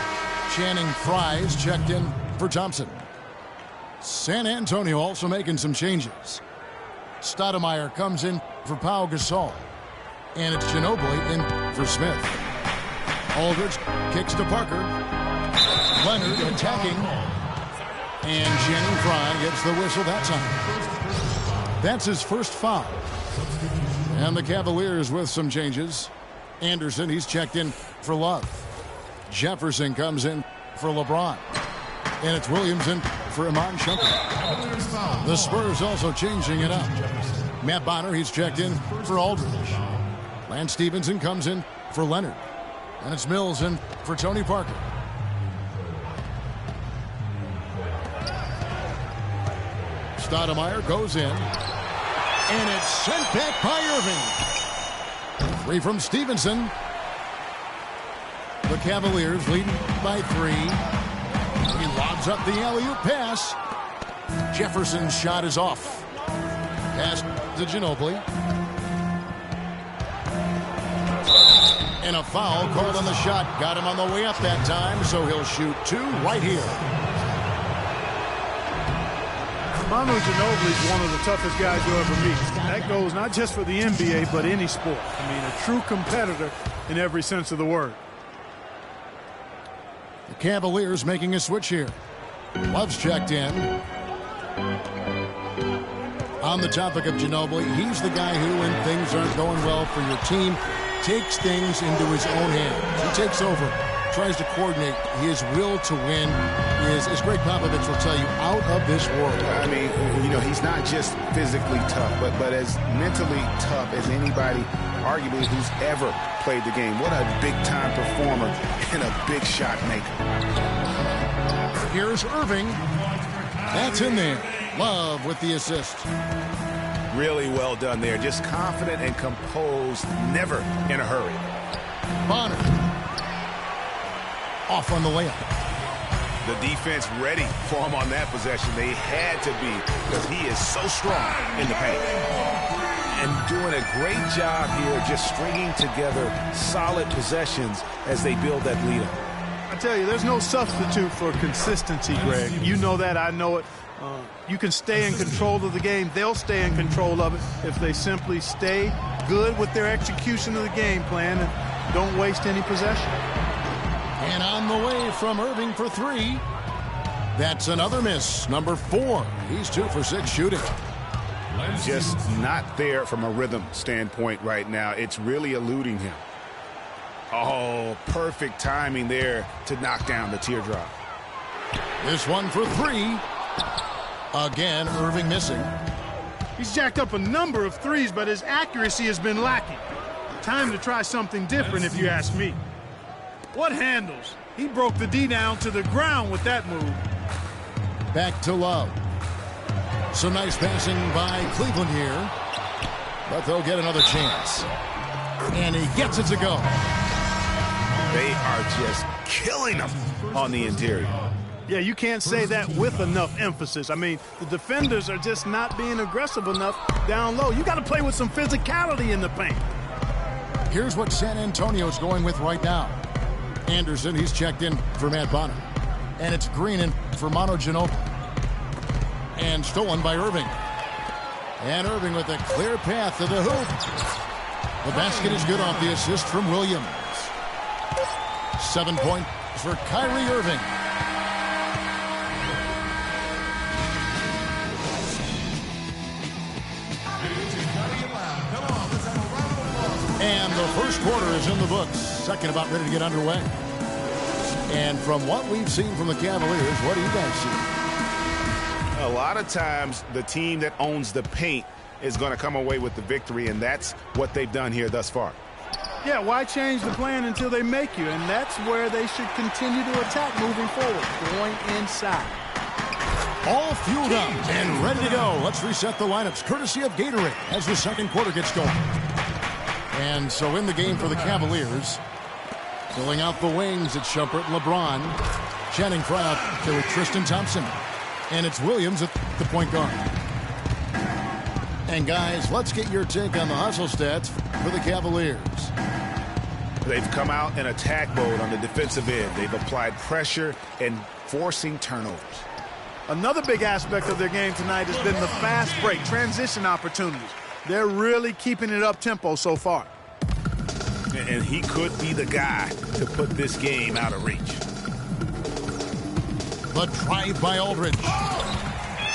Channing Frye's checked in for Thompson. San Antonio also making some changes. Stoudemire comes in for Pau Gasol. And it's Ginobili in for Smith. Aldridge kicks to Parker. Leonard attacking. And Channing Frye gets the whistle that time. That's his first foul. And the Cavaliers with some changes. Anderson, he's checked in for Love. Jefferson comes in for LeBron. And it's Williams in for Iman Shumpert. The Spurs also changing it up. Matt Bonner, he's checked in for Aldridge. Lance Stevenson comes in for Leonard. And it's Mills in for Tony Parker. Stoudemire goes in. And it's sent back by Irving. 3 from Stevenson. The Cavaliers leading by 3. He lobs up the alley-oop pass. Jefferson's shot is off. Pass to Ginobili. And a foul called on the shot. Got him on the way up that time, so he'll shoot 2 right here. Manu Ginobili is one of the toughest guys you'll ever meet. That goes not just for the NBA, but any sport. I mean, a true competitor in every sense of the word. The Cavaliers making a switch here. Love's checked in. On the topic of Ginobili, he's the guy who, when things aren't going well for your team, takes things into his own hands. He takes over, tries to coordinate. His will to win is, as Greg Popovich will tell you, out of this world. I mean, you know, he's not just physically tough, but as mentally tough as anybody, arguably, who's ever played the game. What a big-time performer and a big shot maker. Here's Irving. That's in there. Love with the assist. Really well done there. Just confident and composed, never in a hurry. Bonner. Off on the layup. The defense ready for him on that possession. They had to be, because he is so strong in the paint. And doing a great job here just stringing together solid possessions as they build that lead up. I tell you, there's no substitute for consistency, Greg. You know that, I know it. You can stay in control of the game. They'll stay in control of it if they simply stay good with their execution of the game plan and don't waste any possession. And on the way from Irving for 3. That's another miss. Number 4. He's 2 for 6 shooting. Just not there from a rhythm standpoint right now. It's really eluding him. Oh, perfect timing there to knock down the teardrop. This one for 3. Again, Irving missing. He's jacked up a number of threes, but his accuracy has been lacking. Time to try something different, if you ask me. What handles? He broke the D down to the ground with that move. Back to Love. Some nice passing by Cleveland here. But they'll get another chance. And he gets it to go. They are just killing them on the interior. Yeah, you can't say that with enough emphasis. I mean, the defenders are just not being aggressive enough down low. You got to play with some physicality in the paint. Here's what San Antonio's going with right now. Anderson, he's checked in for Matt Bonner. And it's Green in for Manu Ginobili. And stolen by Irving. And Irving with a clear path to the hoop. The basket is good off the assist from Williams. 7 points for Kyrie Irving. And the first quarter is in the books. Second about ready to get underway. And from what we've seen from the Cavaliers, what do you guys see? A lot of times, the team that owns the paint is going to come away with the victory, and that's what they've done here thus far. Yeah, why change the plan until they make you? And that's where they should continue to attack moving forward, going inside. All fueled up and ready to go. Let's reset the lineups, courtesy of Gatorade, as the second quarter gets going. And so in the game for the Cavaliers, filling out the wings, it's Shumpert, LeBron, Channing Frye out there with Tristan Thompson. And it's Williams at the point guard. And guys, let's get your take on the hustle stats for the Cavaliers. They've come out in attack mode on the defensive end. They've applied pressure and forcing turnovers. Another big aspect of their game tonight has been the fast break, transition opportunities. They're really keeping it up-tempo so far. And he could be the guy to put this game out of reach. The drive by Aldridge.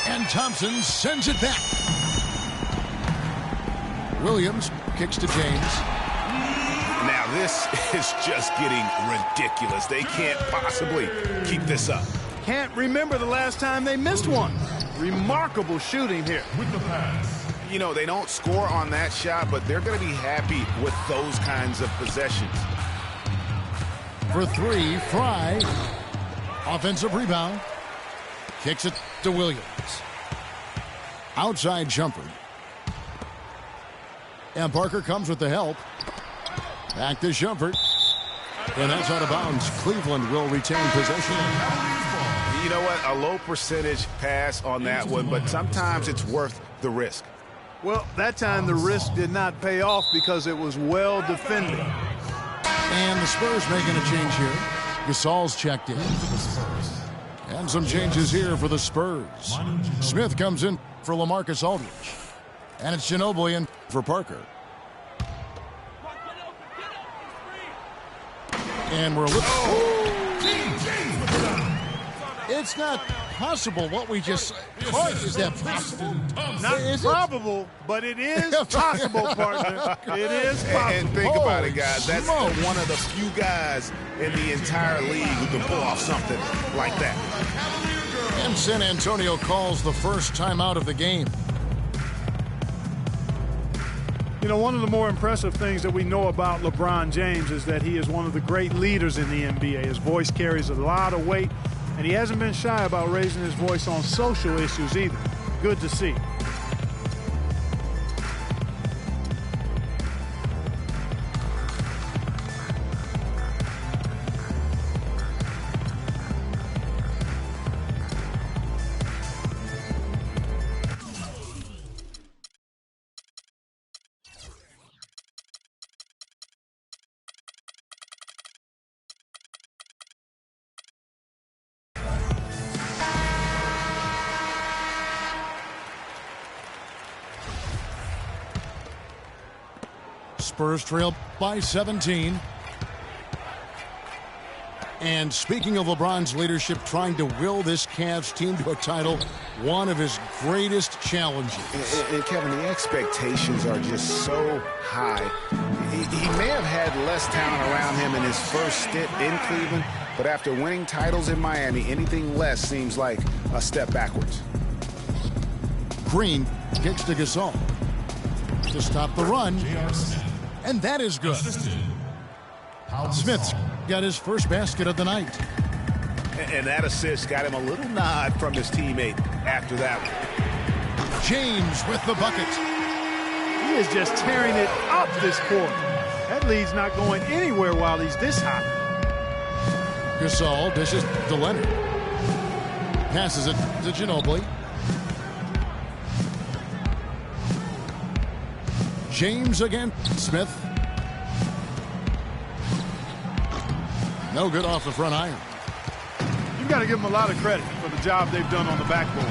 And Thompson sends it back. Williams kicks to James. Now this is just getting ridiculous. They can't possibly keep this up. Can't remember the last time they missed one. Remarkable shooting here. With the pass. You know, they don't score on that shot, but they're going to be happy with those kinds of possessions. For three, Fry. Offensive rebound. Kicks it to Williams. Outside jumper. And Parker comes with the help. Back to Shumpert. And that's out of bounds. Cleveland will retain possession. You know what? A low percentage pass on that one, but sometimes it's worth the risk. Well, that time the risk did not pay off because it was well defended. And the Spurs making a change here. Gasol's checked in. And some changes here for the Spurs. Smith comes in for LaMarcus Aldridge. And it's Ginobili in for Parker. And we're it's not possible what we just caught. Is that possible? Not probable, but it is possible, partner. It is possible. And think about it, guys. That's Smokes. one of the few guys in the entire league who can pull off something like that. And San Antonio calls the first timeout of the game. You know, one of the more impressive things that we know about LeBron James is that he is one of the great leaders in the NBA. His voice carries a lot of weight, and he hasn't been shy about raising his voice on social issues either. Good to see. Spurs trail by 17. And speaking of LeBron's leadership, trying to will this Cavs team to a title, one of his greatest challenges. And Kevin, the expectations are just so high. He may have had less talent around him in his first stint in Cleveland, but after winning titles in Miami, anything less seems like a step backwards. Green kicks to Gasol to stop the run. And that is good. Smith's got his first basket of the night. And that assist got him a little nod from his teammate after that one. James with the bucket. He is just tearing it up this quarter. That lead's not going anywhere while he's this hot. Gasol dishes to Leonard. Passes it to Ginobili. James again. Smith. No good off the front iron. You've got to give them a lot of credit for the job they've done on the backboard.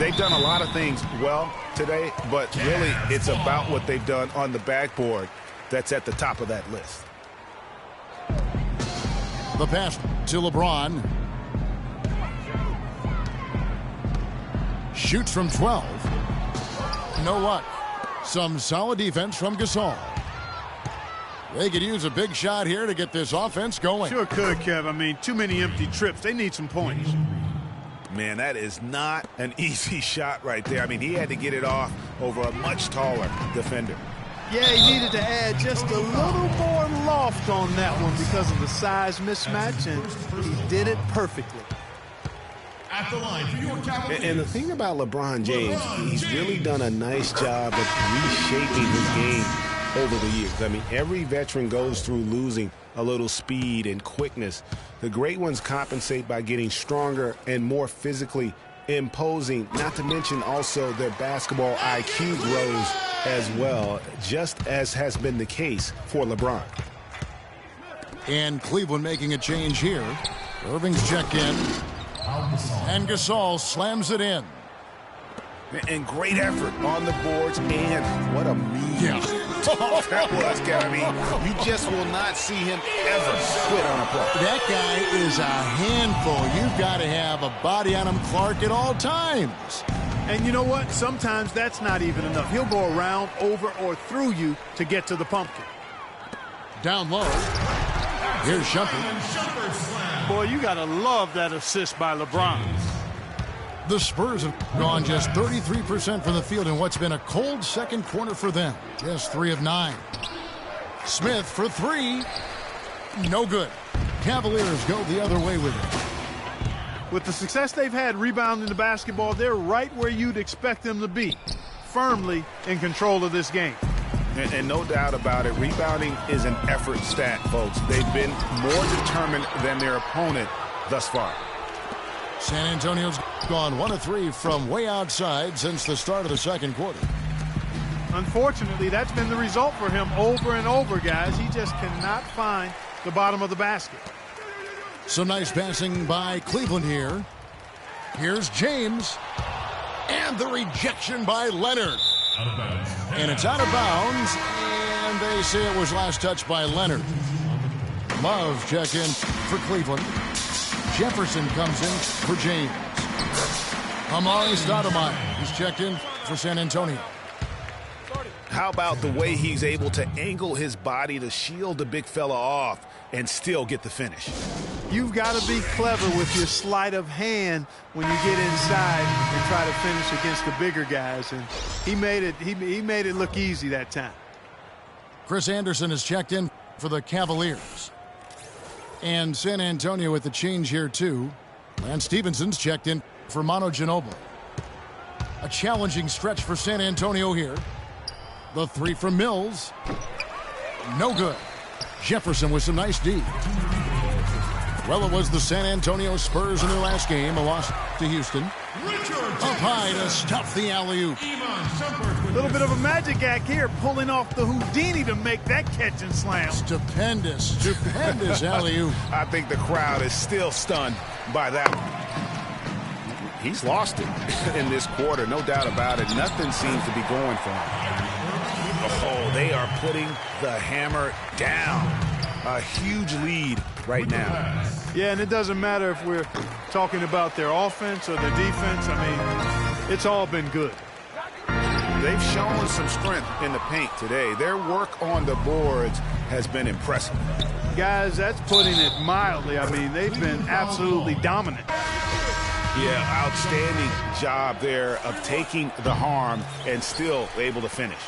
They've done a lot of things well today, but really it's about what they've done on the backboard that's at the top of that list. The pass to LeBron. Shoots from 12. No luck. Some solid defense from Gasol. They could use a big shot here to get this offense going. Sure could, Kev. I mean, too many empty trips. They need some points. Man, that is not an easy shot right there. I mean, he had to get it off over a much taller defender. Yeah, he needed to add just a little more loft on that one because of the size mismatch, and he did it perfectly. At the line for your Cavaliers. And the thing about LeBron James, he's really done a nice job of reshaping his game over the years. I mean, every veteran goes through losing a little speed and quickness. The great ones compensate by getting stronger and more physically imposing, not to mention also their basketball IQ grows as well, just as has been the case for LeBron. And Cleveland making a change here. Irving's checked in. And Gasol slams it in. And great effort on the boards, and what a mean that was, Kevin. I mean, you just will not see him ever quit on a play. That guy is a handful. You've got to have a body on him, Clark, at all times. And you know what? Sometimes that's not even enough. He'll go around, over, or through you to get to the pumpkin. Down low. Here's Shumpert. Boy, you got to love that assist by LeBron. The Spurs have gone just 33% from the field in what's been a cold second quarter for them. Just 3 of 9. Smith for 3. No good. Cavaliers go the other way with it. With the success they've had rebounding the basketball, they're right where you'd expect them to be, firmly in control of this game. And no doubt about it, rebounding is an effort stat, folks. They've been more determined than their opponent thus far. San Antonio's gone 1 of 3 from way outside since the start of the second quarter. Unfortunately, that's been the result for him over and over, guys. He just cannot find the bottom of the basket. Some nice passing by Cleveland here. Here's James. And the rejection by Leonard. And it's out of bounds. And they say it was last touched by Leonard. Love check in for Cleveland. Jefferson comes in for James. Amari Stoudemire. He's checked in for San Antonio. How about the way he's able to angle his body to shield the big fella off and still get the finish? You've got to be clever with your sleight of hand when you get inside and try to finish against the bigger guys. And he made it look easy that time. Chris Anderson is checked in for the Cavaliers. And San Antonio with the change here, too. Lance Stephenson's checked in for Manu Ginobili. A challenging stretch for San Antonio here. The 3 from Mills. No good. Jefferson with some nice D. Well, it was the San Antonio Spurs in their last game, a loss to Houston. Up high to stuff the alley-oop. A little bit of a magic act here, pulling off the Houdini to make that catch and slam. Stupendous alley-oop. I think the crowd is still stunned by that one. He's lost it in this quarter, no doubt about it. Nothing seems to be going for him. Oh, they are putting the hammer down. A huge lead right now. Yeah, and it doesn't matter if we're talking about their offense or their defense. I mean, it's all been good. They've shown some strength in the paint today. Their work on the boards has been impressive. Guys, that's putting it mildly. I mean, they've been absolutely dominant. Yeah, outstanding job there of taking the harm and still able to finish.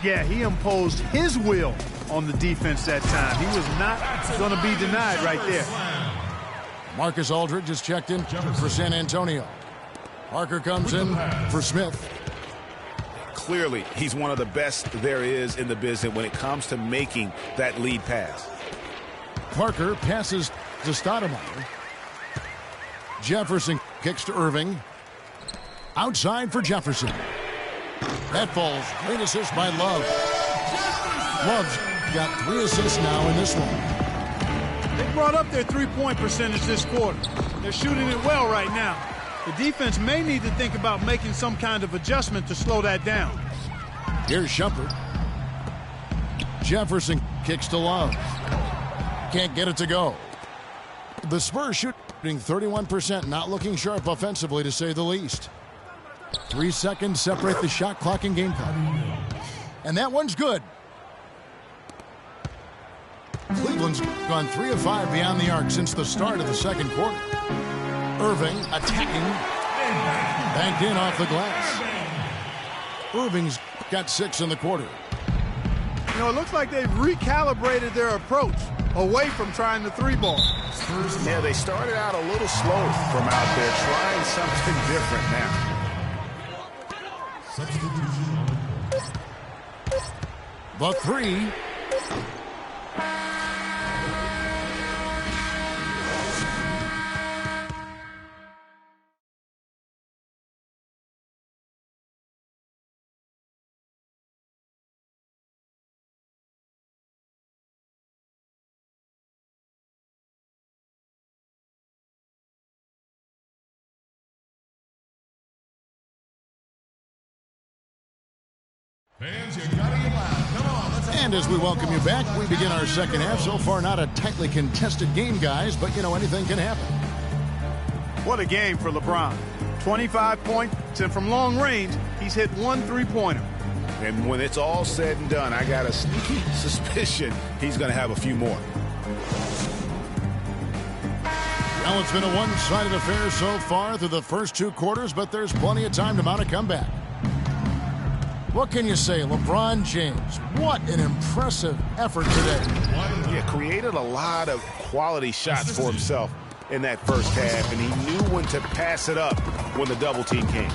Yeah, he imposed his will on the defense that time. He was not going to be denied right there. Marcus Aldridge is checked in for San Antonio. Parker comes in for Smith. Clearly, he's one of the best there is in the business when it comes to making that lead pass. Parker passes to Stoudemire. Jefferson kicks to Irving. Outside for Jefferson. That falls. Great assist by Love. Love's got 3 assists now in this one. They brought up their three-point percentage this quarter. They're shooting it well right now. The defense may need to think about making some kind of adjustment to slow that down. Here's Shumpert. Jefferson kicks to Love. Can't get it to go. The Spurs shooting 31%, not looking sharp offensively to say the least. 3 seconds separate the shot clock and game clock. And that one's good. Cleveland's gone 3 of 5 beyond the arc since the start of the second quarter. Irving attacking. Banked in off the glass. Irving's got 6 in the quarter. You know, it looks like they've recalibrated their approach away from trying the 3-ball. Yeah, they started out a little slow from out there, trying something different now. The 3. Fans, you gotta get loud. Come on, let's have And as we welcome you back, we begin our second half. So far, not a tightly contested game, guys, but, you know, anything can happen. What a game for LeBron. 25 points, and from long range, he's hit 1 3-pointer. And when it's all said and done, I got a sneaky suspicion he's going to have a few more. Well, it's been a one-sided affair so far through the first 2 quarters, but there's plenty of time to mount a comeback. What can you say, LeBron James? What an impressive effort today. Yeah, created a lot of quality shots for himself in that first half, and he knew when to pass it up when the double team came.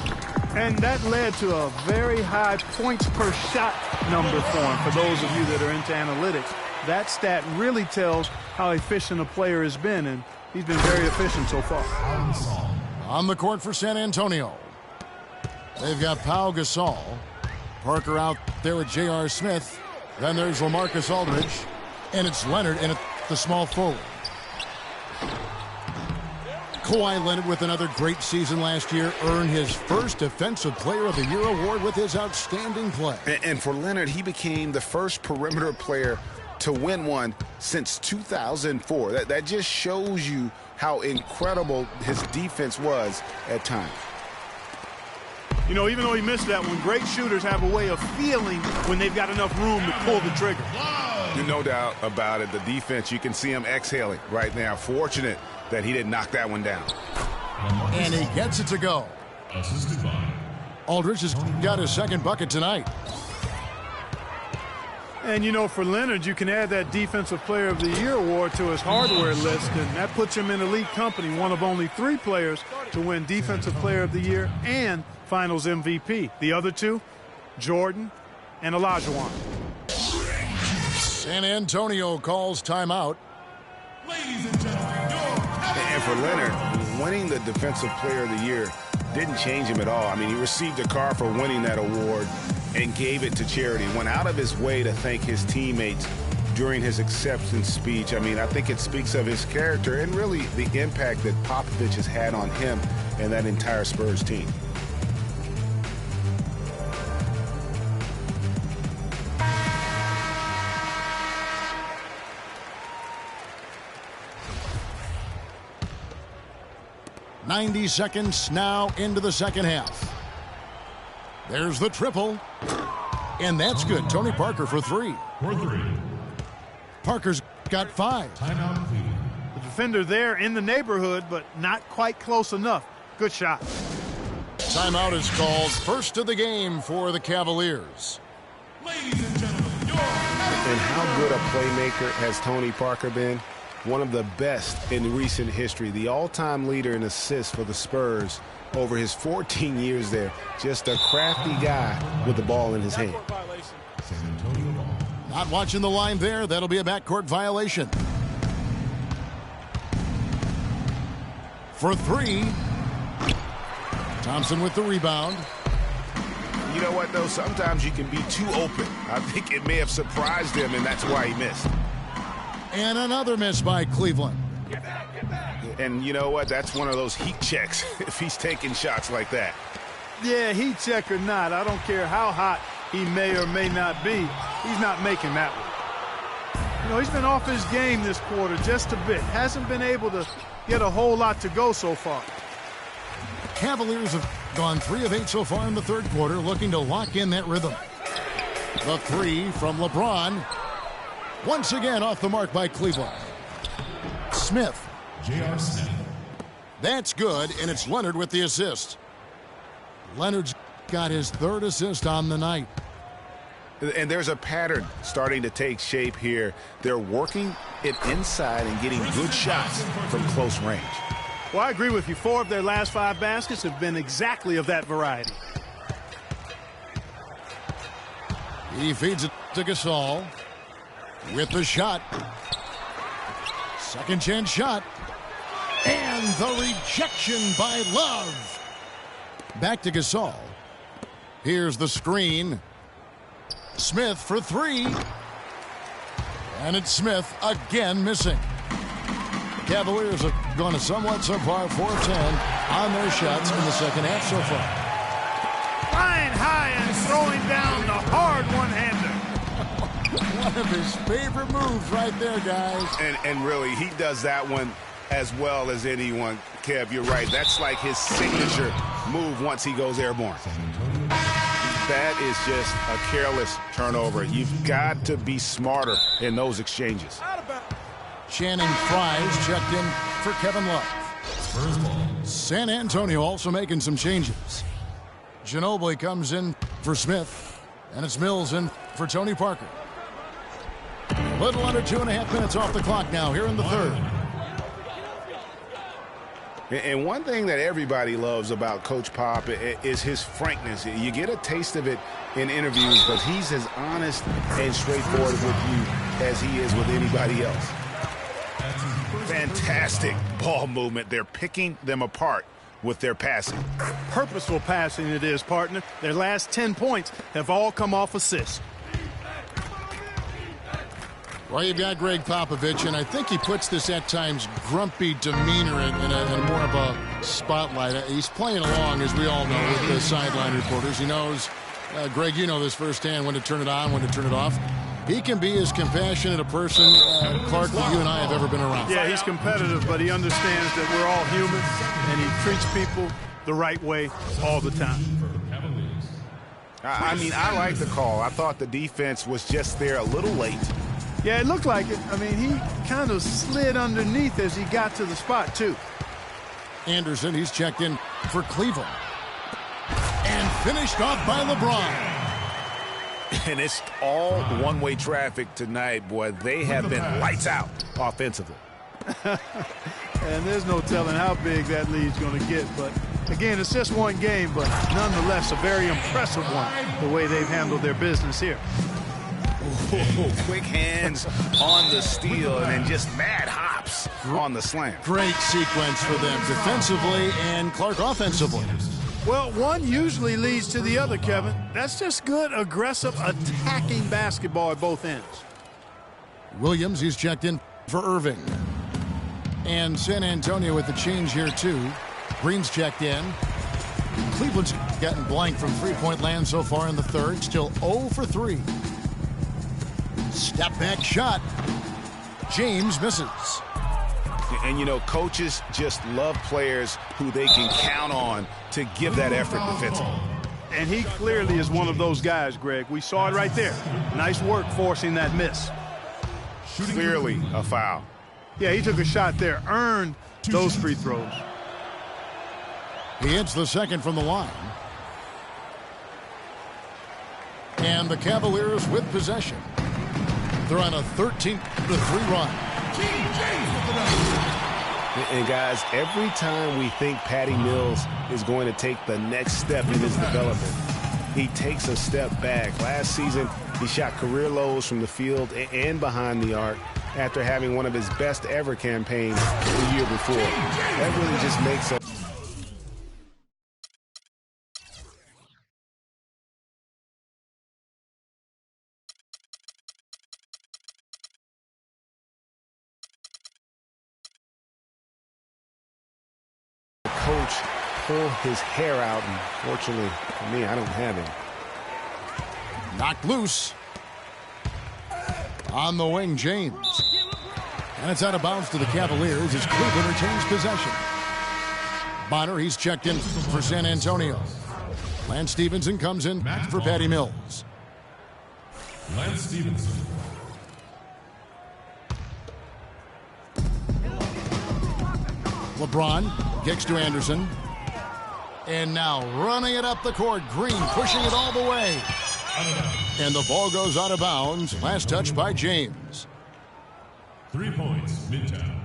And that led to a very high points per shot number for him. For those of you that are into analytics, that stat really tells how efficient a player has been, and he's been very efficient so far. On the court for San Antonio, they've got Pau Gasol. Parker out there with J.R. Smith. Then there's LaMarcus Aldridge. And it's Leonard in the small forward. Kawhi Leonard with another great season last year, earned his first Defensive Player of the Year award with his outstanding play. And for Leonard, he became the first perimeter player to win one since 2004. That just shows you how incredible his defense was at times. You know, even though he missed that one, great shooters have a way of feeling when they've got enough room to pull the trigger. No doubt about it. The defense, you can see him exhaling right now. Fortunate that he didn't knock that one down. And he gets it to go. Aldridge has got his second bucket tonight. And, you know, for Leonard, you can add that Defensive Player of the Year award to his hardware list, and that puts him in elite company, one of only 3 players to win Defensive Player of the Year and Finals MVP. The other 2, Jordan and Olajuwon. San Antonio calls timeout. Ladies and gentlemen, and for Leonard, winning the Defensive Player of the Year didn't change him at all. I mean, he received a car for winning that award and gave it to charity. Went out of his way to thank his teammates during his acceptance speech. I mean, I think it speaks of his character and really the impact that Popovich has had on him and that entire Spurs team. "90 seconds now into the second half. There's the triple. And that's good. Tony Parker for 3. Parker's got 5. The defender there in the neighborhood, but not quite close enough. Good shot. Timeout is called. First of the game for the Cavaliers. ladies and gentlemen, And how good a playmaker has Tony Parker been? One of the best in recent history. The all-time leader in assists for the Spurs over his 14 years there. Just a crafty guy with the ball in his hand. Not watching the line there. That'll be a backcourt violation. For 3. Thompson with the rebound. You know what, though? Sometimes you can be too open. I think it may have surprised him, and that's why he missed. And another miss by Cleveland. And you know what? That's one of those heat checks if he's taking shots like that. Yeah, heat check or not, I don't care how hot he may or may not be. He's not making that one. You know, he's been off his game this quarter just a bit. Hasn't been able to get a whole lot to go so far. Cavaliers have gone 3 of 8 so far in the third quarter, looking to lock in that rhythm. The 3 from LeBron. Once again off the mark by Cleveland. Smith. J.R. Smith. That's good, and it's Leonard with the assist. Leonard's got his 3rd assist on the night. And there's a pattern starting to take shape here. They're working it inside and getting good shots from close range. Well, I agree with you. 4 of their last 5 baskets have been exactly of that variety. He feeds it to Gasol with the shot. Second chance shot. And the rejection by Love. Back to Gasol. Here's the screen. Smith for 3. And it's Smith again missing. Cavaliers have gone a somewhat subpar 4 of 10 on their shots in the second half so far. Flying high and throwing down the hard one-hander. One of his favorite moves right there, guys. And really, he does that one as well as anyone. Kev, you're right. That's like his signature move once he goes airborne. That is just a careless turnover. You've got to be smarter in those exchanges. Channing Fries checked in for Kevin Love. San Antonio also making some changes. Ginobili comes in for Smith, and it's Mills in for Tony Parker. A little under 2.5 minutes off the clock now here in the third. And one thing that everybody loves about Coach Pop is his frankness. You get a taste of it in interviews, but he's as honest and straightforward with you as he is with anybody else. Fantastic ball movement. They're picking them apart with their passing. Purposeful passing it is, partner. Their last 10 points have all come off assists. Well, you've got Greg Popovich, and I think he puts this at times grumpy demeanor in more of a spotlight. He's playing along, as we all know, with the sideline reporters. He knows, Greg, you know this firsthand, when to turn it on, when to turn it off. He can be as compassionate a person, Clark, that you and I have ever been around. Yeah, he's competitive, but he understands that we're all human, and he treats people the right way all the time. I mean, I like the call. I thought the defense was just there a little late. Yeah, it looked like it. I mean, he kind of slid underneath as he got to the spot, too. Anderson, he's checked in for Cleveland. And finished off by LeBron. And it's all one-way traffic tonight, boy. They have been lights out offensively. And there's no telling how big that lead's going to get. But, again, it's just one game, but nonetheless a very impressive one, the way they've handled their business here. Ooh, quick hands on the steal and then just mad hops on the slam. Great sequence for them defensively and Clark offensively. Well, one usually leads to the other, Kevin. That's just good, aggressive, attacking basketball at both ends. Williams, he's checked in for Irving. And San Antonio with the change here, too. Green's checked in. Cleveland's gotten blank from three-point land so far in the third. Still 0 for 3. Step back shot. James misses. And, you know, coaches just love players who they can count on to give that effort defensively. And he clearly is one of those guys, Greg. We saw it right there. Nice work forcing that miss. Clearly a foul. Yeah, he took a shot there, earned those free throws. He hits the second from the line. And the Cavaliers with possession. They're on a 13-3 run. And, guys, every time we think Patty Mills is going to take the next step in his development, he takes a step back. Last season, he shot career lows from the field and behind the arc after having one of his best ever campaigns the year before. That really just makes a... Coach pull his hair out, and fortunately for me, I don't have him. Knocked loose. On the wing, James. And it's out of bounds to the Cavaliers as Cleveland retains possession. Bonner, he's checked in for San Antonio. Lance Stevenson comes in for Patty Mills. Lance Stevenson. LeBron kicks to Anderson. And now running it up the court. Green pushing it all the way. And the ball goes out of bounds. Last touch by James. 3 points, Midtown.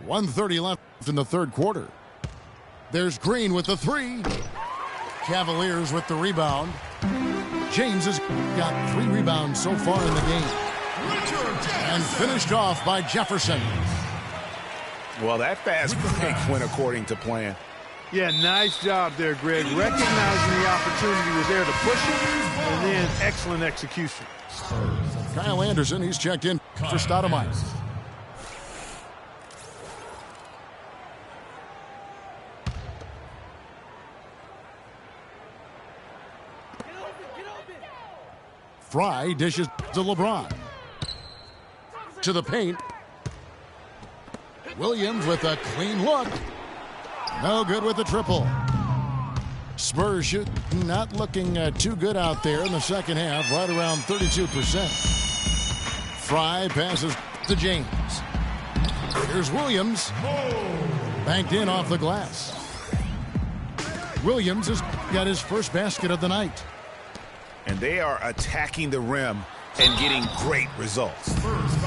.130 left in the third quarter. There's Green with the three. Cavaliers with the rebound. James has got 3 rebounds so far in the game. And finished off by Jefferson. Well, that fast break went according to plan. Yeah, nice job there, Greg. Recognizing the opportunity was there to push it, and then excellent execution. Kyle Anderson, he's checked in for Stoudemire. Fry dishes to LeBron. To the paint. Williams with a clean look. No good with the triple. Spurs shoot not looking too good out there in the second half, right around 32%. Fry passes to James. Here's Williams. Banked in off the glass. Williams has got his first basket of the night. And they are attacking the rim and getting great results.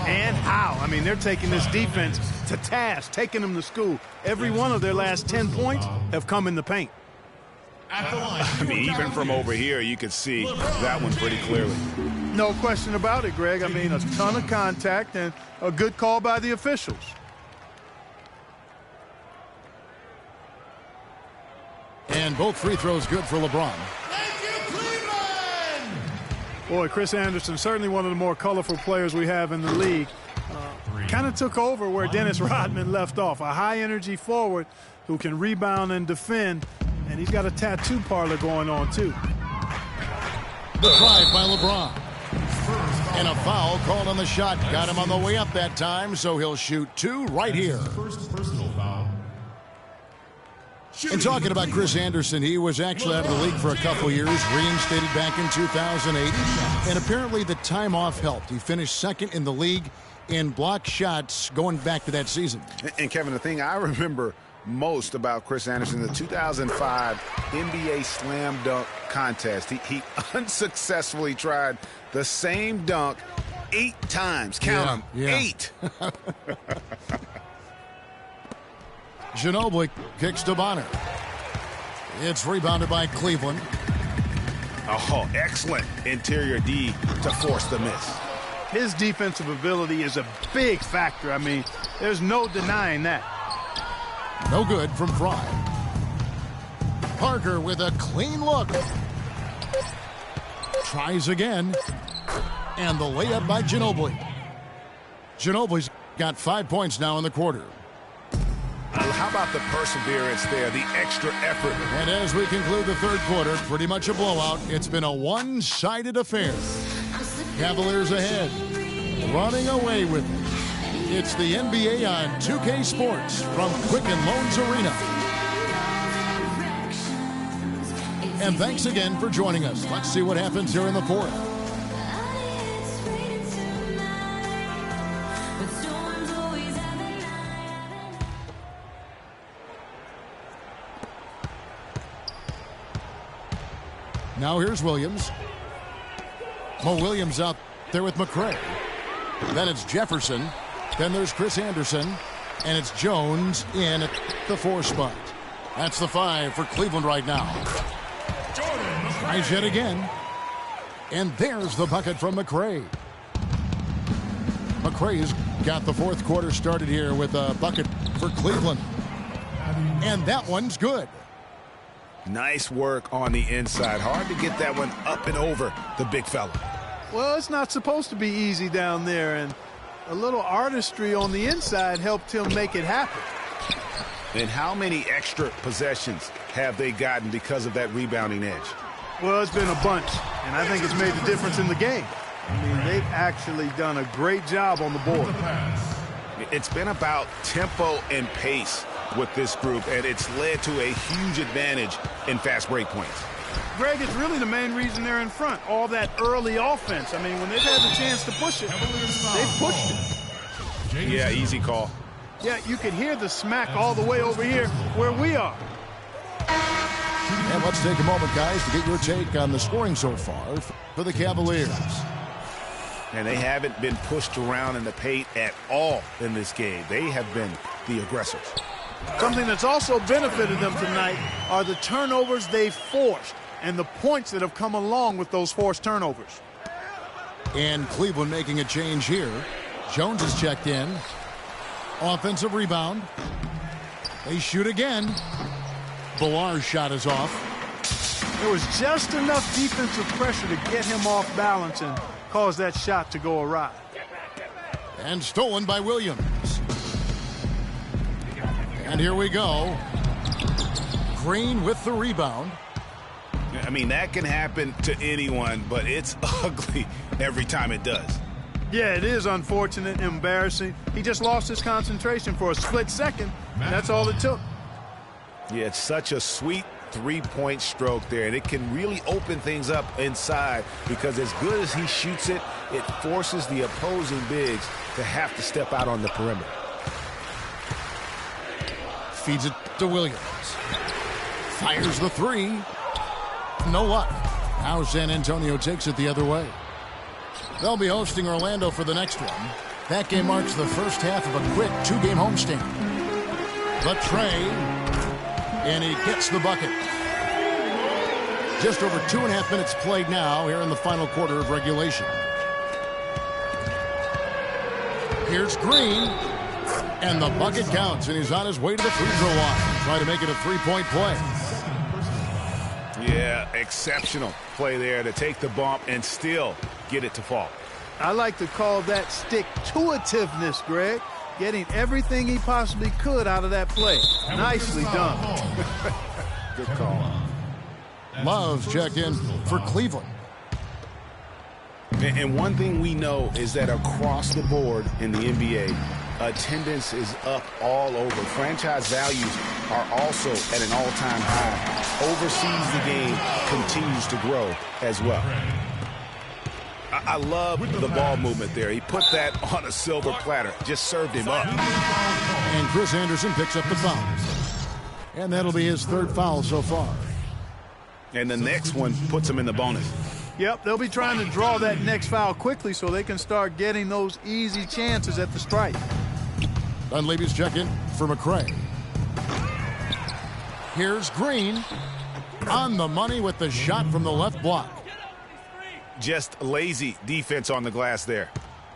And how? I mean, they're taking this defense to task, taking them to school. Every one of their last 10 points have come in the paint. I mean, even from over here, you could see that one pretty clearly. No question about it, Greg. I mean, a ton of contact and a good call by the officials. And both free throws good for LeBron. Boy, Chris Anderson, certainly one of the more colorful players we have in the league. Kind of took over where Dennis Rodman left off. A high-energy forward who can rebound and defend. And he's got a tattoo parlor going on, too. The drive by LeBron. And a foul called on the shot. Got him on the way up that time, so he'll shoot two right here. First personal foul. And talking about Chris Anderson, he was actually out of the league for a couple years, reinstated back in 2008, and apparently the time off helped. He finished second in the league in block shots going back to that season. And Kevin, the thing I remember most about Chris Anderson, the 2005 NBA Slam Dunk Contest. He unsuccessfully tried the same dunk 8 times. Count them, 8. Ginobili kicks to Bonner. It's rebounded by Cleveland. Oh, excellent interior D to force the miss. His defensive ability is a big factor. I mean, there's no denying that. No good from Fry. Parker with a clean look. Tries again. And the layup by Ginobili. Ginobili's got 5 points now in the quarter. How about the perseverance there, the extra effort? And as we conclude the third quarter, pretty much a blowout. It's been a one-sided affair. Cavaliers ahead, running away with it. It's the NBA on 2K Sports from Quicken Loans Arena. And thanks again for joining us. Let's see what happens here in the fourth. Now here's Williams. Mo Williams out there with McRae. Then it's Jefferson. Then there's Chris Anderson. And it's Jones in at the 4 spot. That's the 5 for Cleveland right now. Tries yet again. And there's the bucket from McRae. McRae's got the fourth quarter started here with a bucket for Cleveland. And that one's good. Nice work on the inside. Hard to get that one up and over the big fella. Well, it's not supposed to be easy down there, and a little artistry on the inside helped him make it happen. And how many extra possessions have they gotten because of that rebounding edge? Well, it's been a bunch, and I think it's made the difference in the game. I mean, they've actually done a great job on the board. It's been about tempo and pace with this group, and it's led to a huge advantage in fast break points. Greg, it's really the main reason they're in front. All that early offense. I mean, when they've had the chance to push it, they've pushed it. Yeah, easy call. Yeah, you can hear the smack all the way over here where we are. And let's take a moment, guys, to get your take on the scoring so far for the Cavaliers. And they haven't been pushed around in the paint at all in this game. They have been the aggressors. Something that's also benefited them tonight are the turnovers they've forced and the points that have come along with those forced turnovers. And Cleveland making a change here. Jones is checked in. Offensive rebound. They shoot again. Villar's shot is off. There was just enough defensive pressure to get him off balance and cause that shot to go awry. And stolen by Williams. And here we go. Green with the rebound. I mean, that can happen to anyone, but it's ugly every time it does. Yeah, it is unfortunate, embarrassing. He just lost his concentration for a split second. That's all it took. Yeah, it's such a sweet three-point stroke there, and it can really open things up inside because as good as he shoots it, it forces the opposing bigs to have to step out on the perimeter. Feeds it to Williams. Fires the three. No luck. Now San Antonio takes it the other way. They'll be hosting Orlando for the next one. That game marks the first half of a quick two-game homestand. The tray, and he gets the bucket. Just over 2.5 minutes played now here in the final quarter of regulation. Here's Green, and the bucket counts, and he's on his way to the free throw line. Try to make it a three-point play. Yeah, exceptional play there to take the bump and still get it to fall. I like to call that stick-to-itiveness, Greg. Getting everything he possibly could out of that play. Nicely done. Good call. Love's check in for Cleveland. And one thing we know is that across the board in the NBA, attendance is up all over. Franchise values are also at an all-time high. Overseas, the game continues to grow as well. I love the ball movement there. He put that on a silver platter. Just served him up. And Chris Anderson picks up the foul. And that'll be his third foul so far. And the next one puts him in the bonus. Yep, they'll be trying to draw that next foul quickly so they can start getting those easy chances at the stripe. Dunleavy's check in for McCray. Here's Green on the money with the shot from the left block. Just lazy defense on the glass there.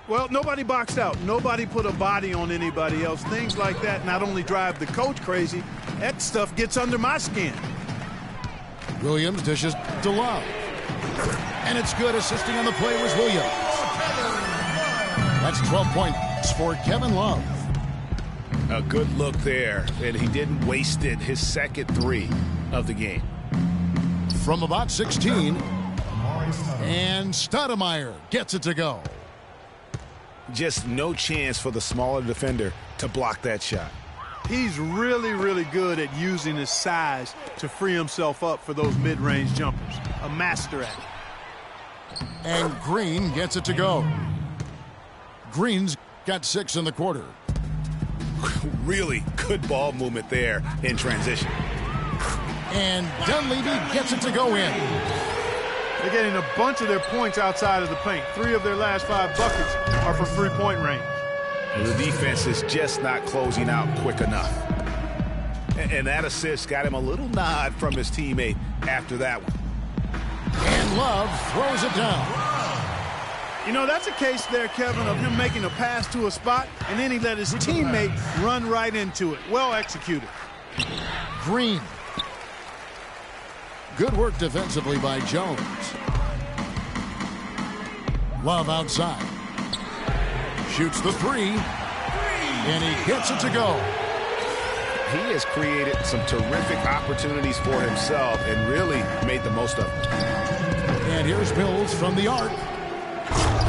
Well, nobody boxed out. Nobody put a body on anybody else. Things like that not only drive the coach crazy, that stuff gets under my skin. Williams dishes to Love. And it's good. Assisting on the play was Williams. That's 12 points for Kevin Love. A good look there, and he didn't waste it. His second three of the game. From about 16, and Stoudemire gets it to go. Just no chance for the smaller defender to block that shot. He's really, really good at using his size to free himself up for those mid-range jumpers. A master at it. And Green gets it to go. Green's got 6 in the quarter. Really good ball movement there in transition. And Dunleavy gets it to go in. They're getting a bunch of their points outside of the paint. 3 of their last 5 buckets are from three-point range. The defense is just not closing out quick enough. And that assist got him a little nod from his teammate after that one. And Love throws it down. You know, that's a case there, Kevin, of him making a pass to a spot, and then he let his teammate run right into it. Well executed. Green. Good work defensively by Jones. Love outside. Shoots the three. And he gets it to go. He has created some terrific opportunities for himself and really made the most of them. And here's Bills from the arc.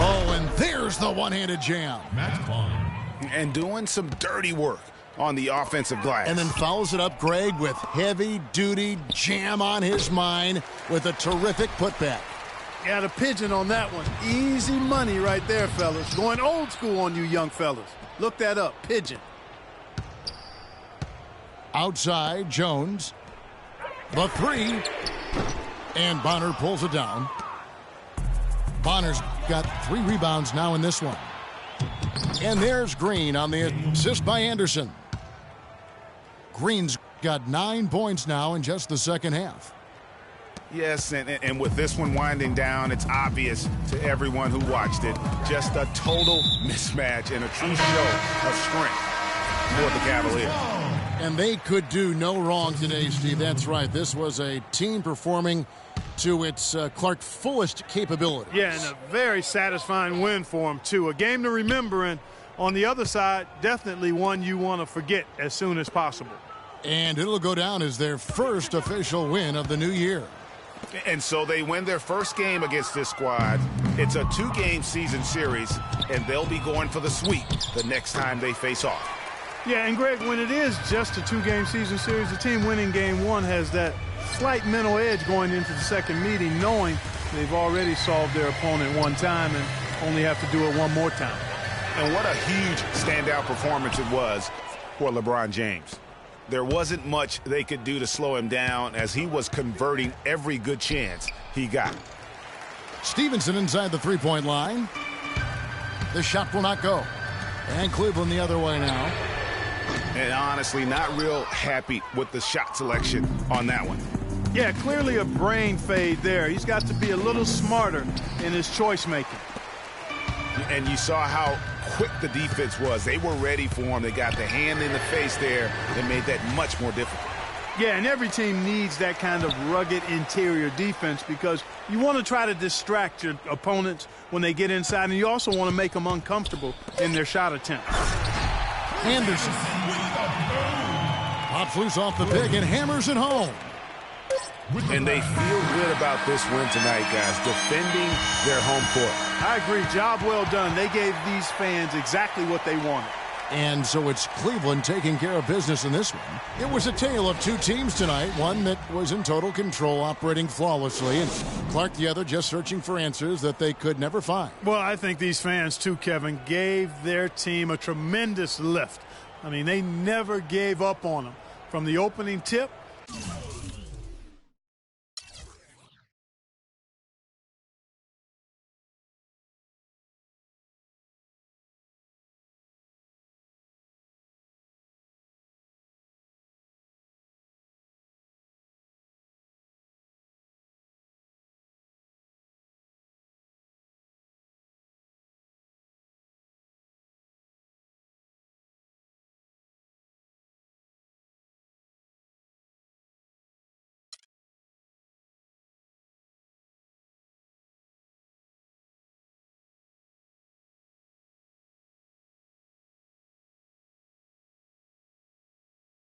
Oh, and there's the one-handed jam. Match point. And doing some dirty work on the offensive glass. And then follows it up, Greg, with heavy-duty jam on his mind with a terrific putback. Got a pigeon on that one. Easy money right there, fellas. Going old school on you young fellas. Look that up, pigeon. Outside, Jones. The three. And Bonner pulls it down. Bonner's got 3 rebounds now in this one. And there's Green on the assist by Anderson. Green's got 9 points now in just the second half. Yes, and with this one winding down, it's obvious to everyone who watched it. Just a total mismatch and a true show of strength for the Cavaliers. And they could do no wrong today, Steve. That's right. This was a team performing to its Clark fullest capabilities. Yeah, and a very satisfying win for him, too. A game to remember, and On the other side, definitely one you want to forget as soon as possible. And it'll go down as their first official win of the new year. And so they win their first game against this squad. It's a 2-game season series, and they'll be going for the sweep the next time they face off. Yeah, and Greg, when it is just a 2-game season series, the team winning game 1 has that slight mental edge going into the second meeting, knowing they've already solved their opponent one time and only have to do it one more time. And what a huge standout performance it was for LeBron James. There wasn't much they could do to slow him down as he was converting every good chance he got. Stevenson inside the three-point line. The shot will not go. And Cleveland the other way now. And honestly, not real happy with the shot selection on that one. Yeah, clearly a brain fade there. He's got to be a little smarter in his choice making. And you saw how quick the defense was. They were ready for him. They got the hand in the face there and made that much more difficult. Yeah, and every team needs that kind of rugged interior defense because you want to try to distract your opponents when they get inside, and you also want to make them uncomfortable in their shot attempts. Anderson pops loose off the pick and hammers it home. And they feel good about this win tonight, guys, defending their home court. I agree. Job well done. They gave these fans exactly what they wanted. And so it's Cleveland taking care of business in this one. It was a tale of two teams tonight, one that was in total control, operating flawlessly, and Clark the other just searching for answers that they could never find. Well, I think these fans, too, Kevin, gave their team a tremendous lift. I mean, they never gave up on them. From the opening tip